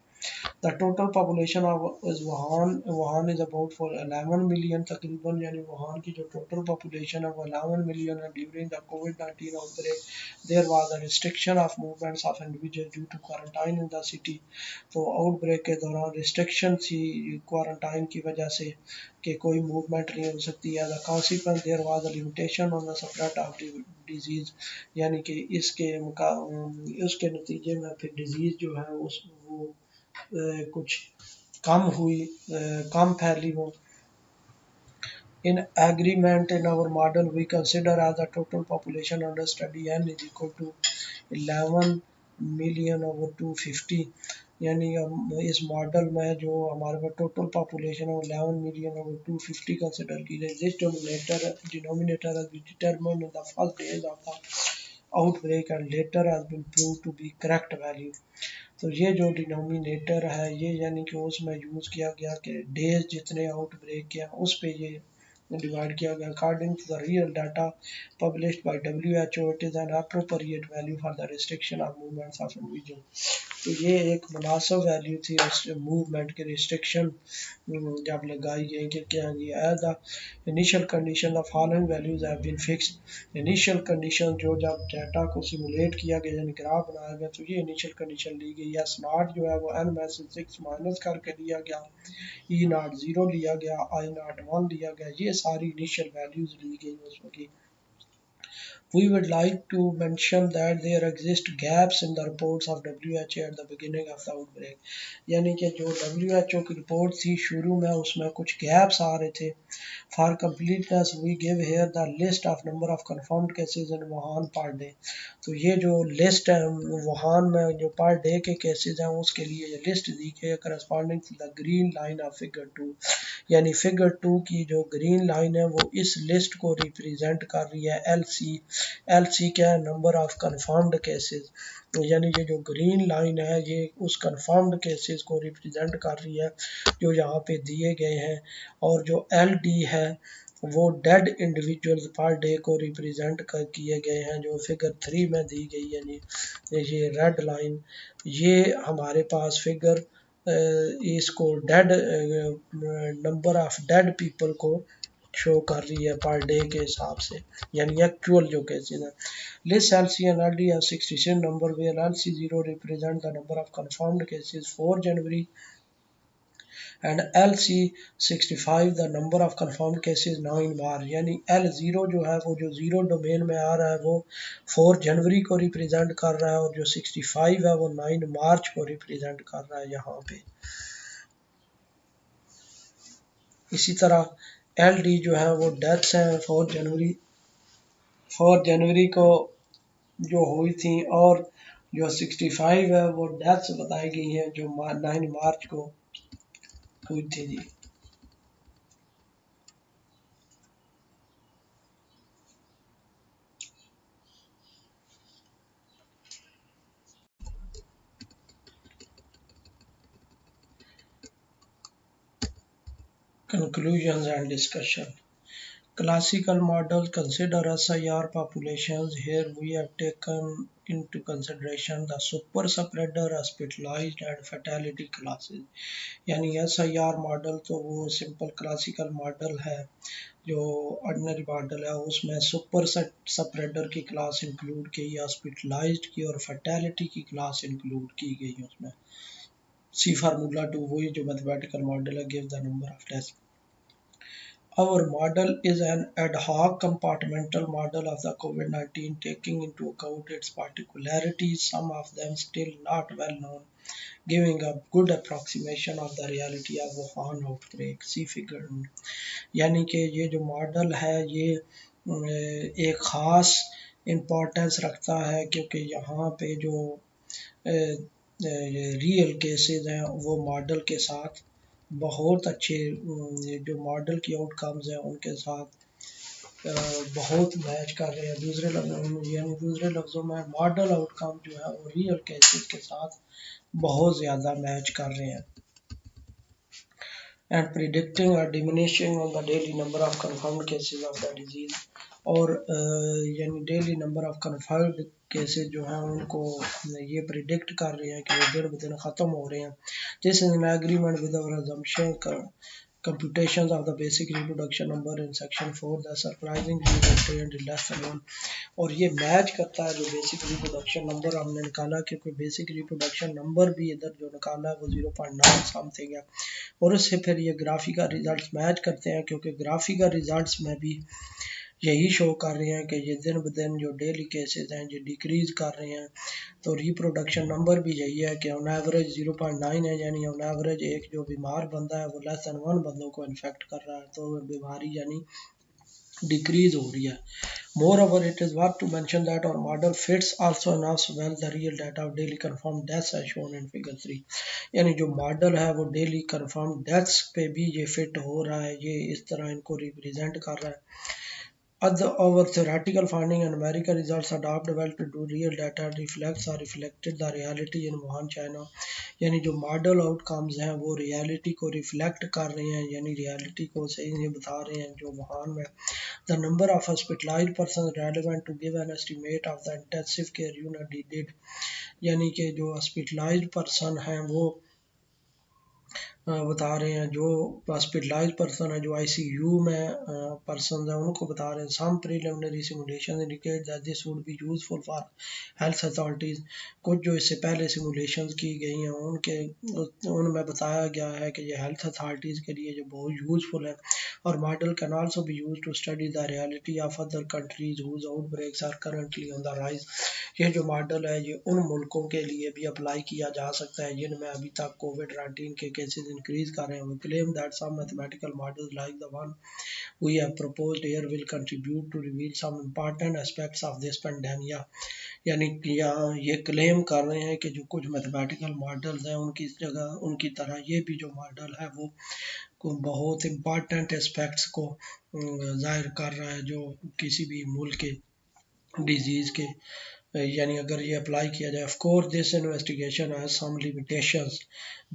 The total population of is Wuhan is about for 11 million तकरीबन, यानी वुहान की जो total population है वो 11 million है। During the COVID-19 outbreak there was a restriction of movements of individuals due to quarantine in the city। तो outbreak के दौरान restriction थी quarantine की वजह से कि कोई movement नहीं हो सकती है। As a consequence there was a limitation on the spread of disease, यानी कि उसके नतीजे में फिर disease जो है वो कुछ कम हुई, कम फैली हो। In agreement in our model we consider as the total population under study n is equal to 11 million over 250, यानी इस मॉडल में जो हमारे पास टोटल पॉपुलेशन है 11 मिलियन over 250 कंसिडर की गई। This denominator has been determined in the first days of the outbreak and later has been proved to be correct value। तो ये जो डिनोमिनेटर है ये यानी कि उसमें यूज़ किया गया कि डेज जितने आउटब्रेक के हैं उस पे ये डिवाइड किया गया। According to the real data published by WHO it is an appropriate value for the restriction of movements of individual. तो ये एक मुनासिब वैल्यू थी मूवमेंट के रिस्ट्रिक्शन जब लगाई गई कि क्या जी as the initial condition the following values have been fixed. Initial condition जो जब डाटा को सिमुलेट किया गया यानी ग्राफ बनाया गया तो ये इनिशियल कंडीशन ली गई। एस नॉट जो है वो n में से 6 माइनस करके लिया गया, ई नॉट 0 लिया गया, आई नॉट 1 लिया गया, ये सारी इनिशियल वैल्यूज ली गई उसमें की। We would like to mention that there exist gaps in the reports of WHO at the beginning of the outbreak, यानी कि जो WHO की रिपोर्ट थी शुरू में उसमें कुछ गैप्स आ रहे थे। For completeness we give here the list of number of confirmed cases in Wuhan per day। तो ये जो लिस्ट है वुहान में जो पर डे के केसेस हैं उसके लिए ये लिस्ट दी गई है corresponding to the green line of figure 2, यानी फिगर 2 की जो ग्रीन लाइन है वो इस लिस्ट को रिप्रेजेंट कर रही है। LC क्या है, नंबर ऑफ कंफर्म्ड केसेस, यानी ये जो ग्रीन लाइन है ये उस कंफर्म्ड केसेस को रिप्रेजेंट कर रही है जो यहाँ पे दिए गए हैं, और जो LD है वो डेड इंडिविजुअल्स पर डे को रिप्रेजेंट किए गए हैं जो फिगर 3 में दी गई है जी। ये रेड लाइन ये हमारे पास फिगर इसको dead number of dead people को शो कर रही है पर डे के हिसाब से, यानी एक्चुअल जो केसेस हैं। List LC and LD have 66 number where LC0 represent the number of confirmed cases 4 January and LC65 the number of confirm cases 9 मार्च, यानी L0 जो है वो जो जीरो डोमेन में आ रहा है वो 4 जनवरी को रिप्रेजेंट कर रहा है, और जो 65 है वो 9 मार्च को रिप्रेजेंट कर रहा है यहाँ पे। इसी तरह LD जो है वो डेथ्स हैं 4 जनवरी को जो हुई थी, और जो 65 है वो डेथ्स बताई गई हैं जो 9 मार्च को हुई थी जी। Conclusions and discussion. Classical models consider SIR populations. Here we have taken into consideration the super spreader, hospitalized and fatality classes. यानी SIR मॉडल तो वो सिंपल क्लासिकल मॉडल है, जो ऑर्डिनरी मॉडल है उसमें सुपर स्प्रेडर की क्लास इंक्लूड की, हॉस्पिटलाइज्ड की और फैटेलिटी की क्लास इंक्लूड की गई है उसमें। सी फार्मूला टू वही जो मैथमेटिकल मॉडल है, give the number of test. Our model is an ad hoc compartmental model of the COVID-19 taking into account its particularities, some of them still not well known, giving a good approximation of the reality of Wuhan outbreak. See figure। यानी कि ये जो मॉडल है ये एक ख़ास इम्पोर्टेंस रखता है, क्योंकि यहाँ पे जो रियल केसेस हैं वो मॉडल के साथ बहुत अच्छे, जो मॉडल की आउटकम्स हैं उनके साथ बहुत मैच कर रहे हैं। दूसरे लफ्ज़ों में मॉडल आउटकम जो है वो रियल केसेस के साथ बहुत ज़्यादा मैच कर रहे हैं। एंड प्रिडिक्टिंग और diminishing on the daily number of confirmed cases of the disease, और यानी daily number of confirmed cases जो हैं उनको ये प्रिडिक्ट कर रहे हैं कि वो दिन ब दिन ख़त्म हो रहे हैं। This is an agreement with our assumption computations of the basic reproduction number in section 4 the surprisingly obtained less than 1, और ये मैच करता है जो बेसिक रिप्रोडक्शन नंबर हमने निकाला, क्योंकि बेसिक रिप्रोडक्शन नंबर भी इधर जो निकाला है वो 0.9 समथिंग है, और उससे फिर ये ग्राफिकल रिजल्ट्स मैच करते हैं, क्योंकि ग्राफिकल रिजल्ट्स में भी यही शो कर रहे हैं कि ये दिन ब दिन जो डेली केसेस हैं ये डिक्रीज कर रहे हैं। तो रिप्रोडक्शन नंबर भी यही है कि ऑन एवरेज 0.9 है, यानी ऑन एवरेज एक जो बीमार बंदा है वो लेस दैन 1 बंदों को इन्फेक्ट कर रहा है, तो बीमारी यानी डिक्रीज हो रही है। Moreover, it is worth to mention that our model fits also enough well the real data of daily confirmed deaths as shown in figure 3, यानी जो मॉडल है वो डेली confirmed deaths पे भी ये फिट हो रहा है, ये इस तरह इनको रिप्रेजेंट कर रहा है। Our theoretical finding and numerical results adapt well to real data reflects or reflected the reality in Wuhan, China, यानी जो मॉडल आउटकम्स हैं वो रियलिटी को रिफ्लेक्ट कर रहे हैं, यानी रियलिटी को सही से बता रहे हैं जो वुहान में। The number of hospitalised person relevant to give an estimate of the intensive care unit needed, यानी कि जो हॉस्पिटलाइज्ड पर्सन हैं वो बता रहे हैं, जो हॉस्पिटलाइज पर्सन है जो आईसीयू में पर्सन है उनको बता रहे हैं। Some preliminary simulation indicate that this would be useful for health authorities, कुछ जो इससे पहले सिमुलेशन की गई हैं उनमें बताया गया है कि ये हेल्थ अथॉरिटीज़ के लिए जो बहुत यूजफुल है, और model can also be use to study the reality of other countries whose outbreaks are currently on the rise. ये जो मॉडल है ये उन मुल्कों के लिए भी अप्लाई किया जा सकता है जिनमें अभी तक कोविड-19 के केसेस इंक्रीज कर रहे हैं। We claim that some mathematical models like the one we have proposed here will contribute to reveal some important aspects of this pandemic, यानी कि यहाँ ये क्लेम कर रहे हैं कि जो कुछ मैथमेटिकल मॉडल्स हैं उनकी जगह उनकी तरह ये भी जो मॉडल है वो बहुत इम्पॉर्टेंट एस्पेक्ट्स को जाहिर कर रहा है जो किसी भी मुल्क के डिजीज़ के, यानी अगर ये अप्लाई किया जाए। Of course this investigation has some limitations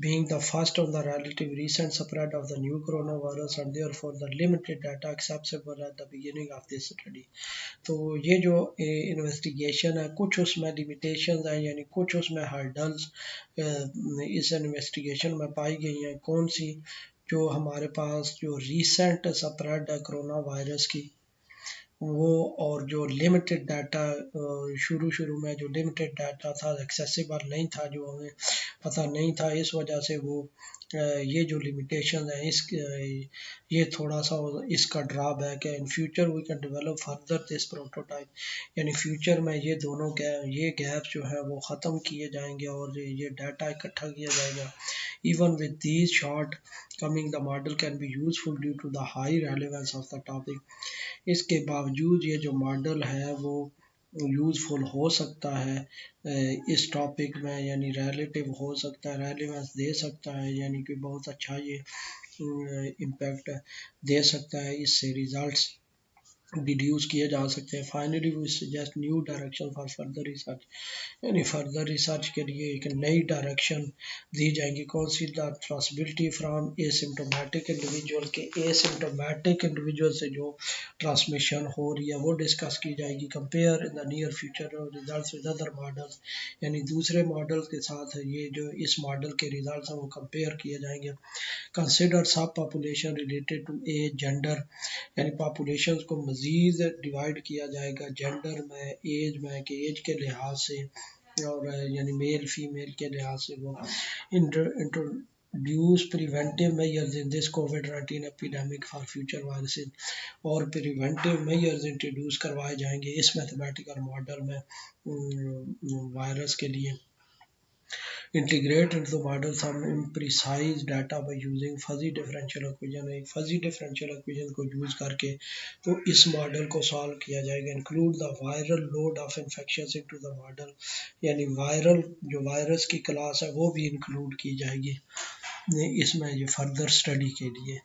being the first on the relative recent spread of the new corona virus and therefore the limited data accessible at the beginning of this study. तो ये जो इन्वेस्टिगेशन है कुछ उसमें लिमिटेशंस हैं, यानी कुछ उसमें हर्डल्स इस इन्वेस्टिगेशन में पाई गई हैं। कौन सी? जो हमारे पास जो रीसेंट स्प्रेड है कोरोना वायरस की वो, और जो लिमिटेड डाटा शुरू में जो लिमिटेड डाटा था एक्सेसिबल नहीं था, जो हमें पता नहीं था, इस वजह से वो ये जो लिमिटेशन है इस ये थोड़ा सा इसका ड्रॉबैक है। In future we can develop further this prototype, यानी फ्यूचर में ये दोनों ये गैप जो है वो ख़त्म किए जाएंगे और ये डाटा इकट्ठा किया जाएगा। Even with these shortcomings, the model can be useful due to the high relevance of the topic. इसके बावजूद ये जो मॉडल है वो यूज़फुल हो सकता है इस टॉपिक में, यानी रिलेटिव हो सकता है, रेलिवेंस दे सकता है, यानी कि बहुत अच्छा ये इम्पैक्ट दे सकता है, इससे रिजल्ट्स डिड्यूस किए जा सकते हैं। Finally we suggest new direction for further research, यानी फर्दर रिसर्च के लिए एक नई डायरेक्शन दी जाएंगी। कौन सी? The transmissibility from asymptomatic individual के एसिम्टोमेटिक इंडिविजुअल से जो ट्रांसमिशन हो रही है वो डिस्कस की जाएगी। Compare in the near future results with other models, यानी दूसरे मॉडल के साथ ये जो इस मॉडल के रिजल्ट्स हैं वो कंपेयर किए जाएंगे। Consider subpopulation related to age gender, यानी पॉपुलेशन को मज़ीद डिवाइड किया जाएगा जेंडर में, एज में, कि एज के लिहाज से और यानी मेल फीमेल के लिहाज से वो introduce preventive measures in this covid epidemic for future viruses, और प्रिवेंटिव मेजर्स इंट्रोड्यूस करवाए जाएंगे इस मैथमेटिकल मॉडल में वायरस के लिए। Integrate into the model some imprecise data by using fuzzy differential equation, एक fuzzy differential equation को यूज करके तो इस मॉडल को सॉल्व किया जाएगा। Include the viral load of infection into the model, यानी वायरल जो वायरस की क्लास है वो भी इंक्लूड की जाएगी इसमें ये फर्दर स्टडी के लिए।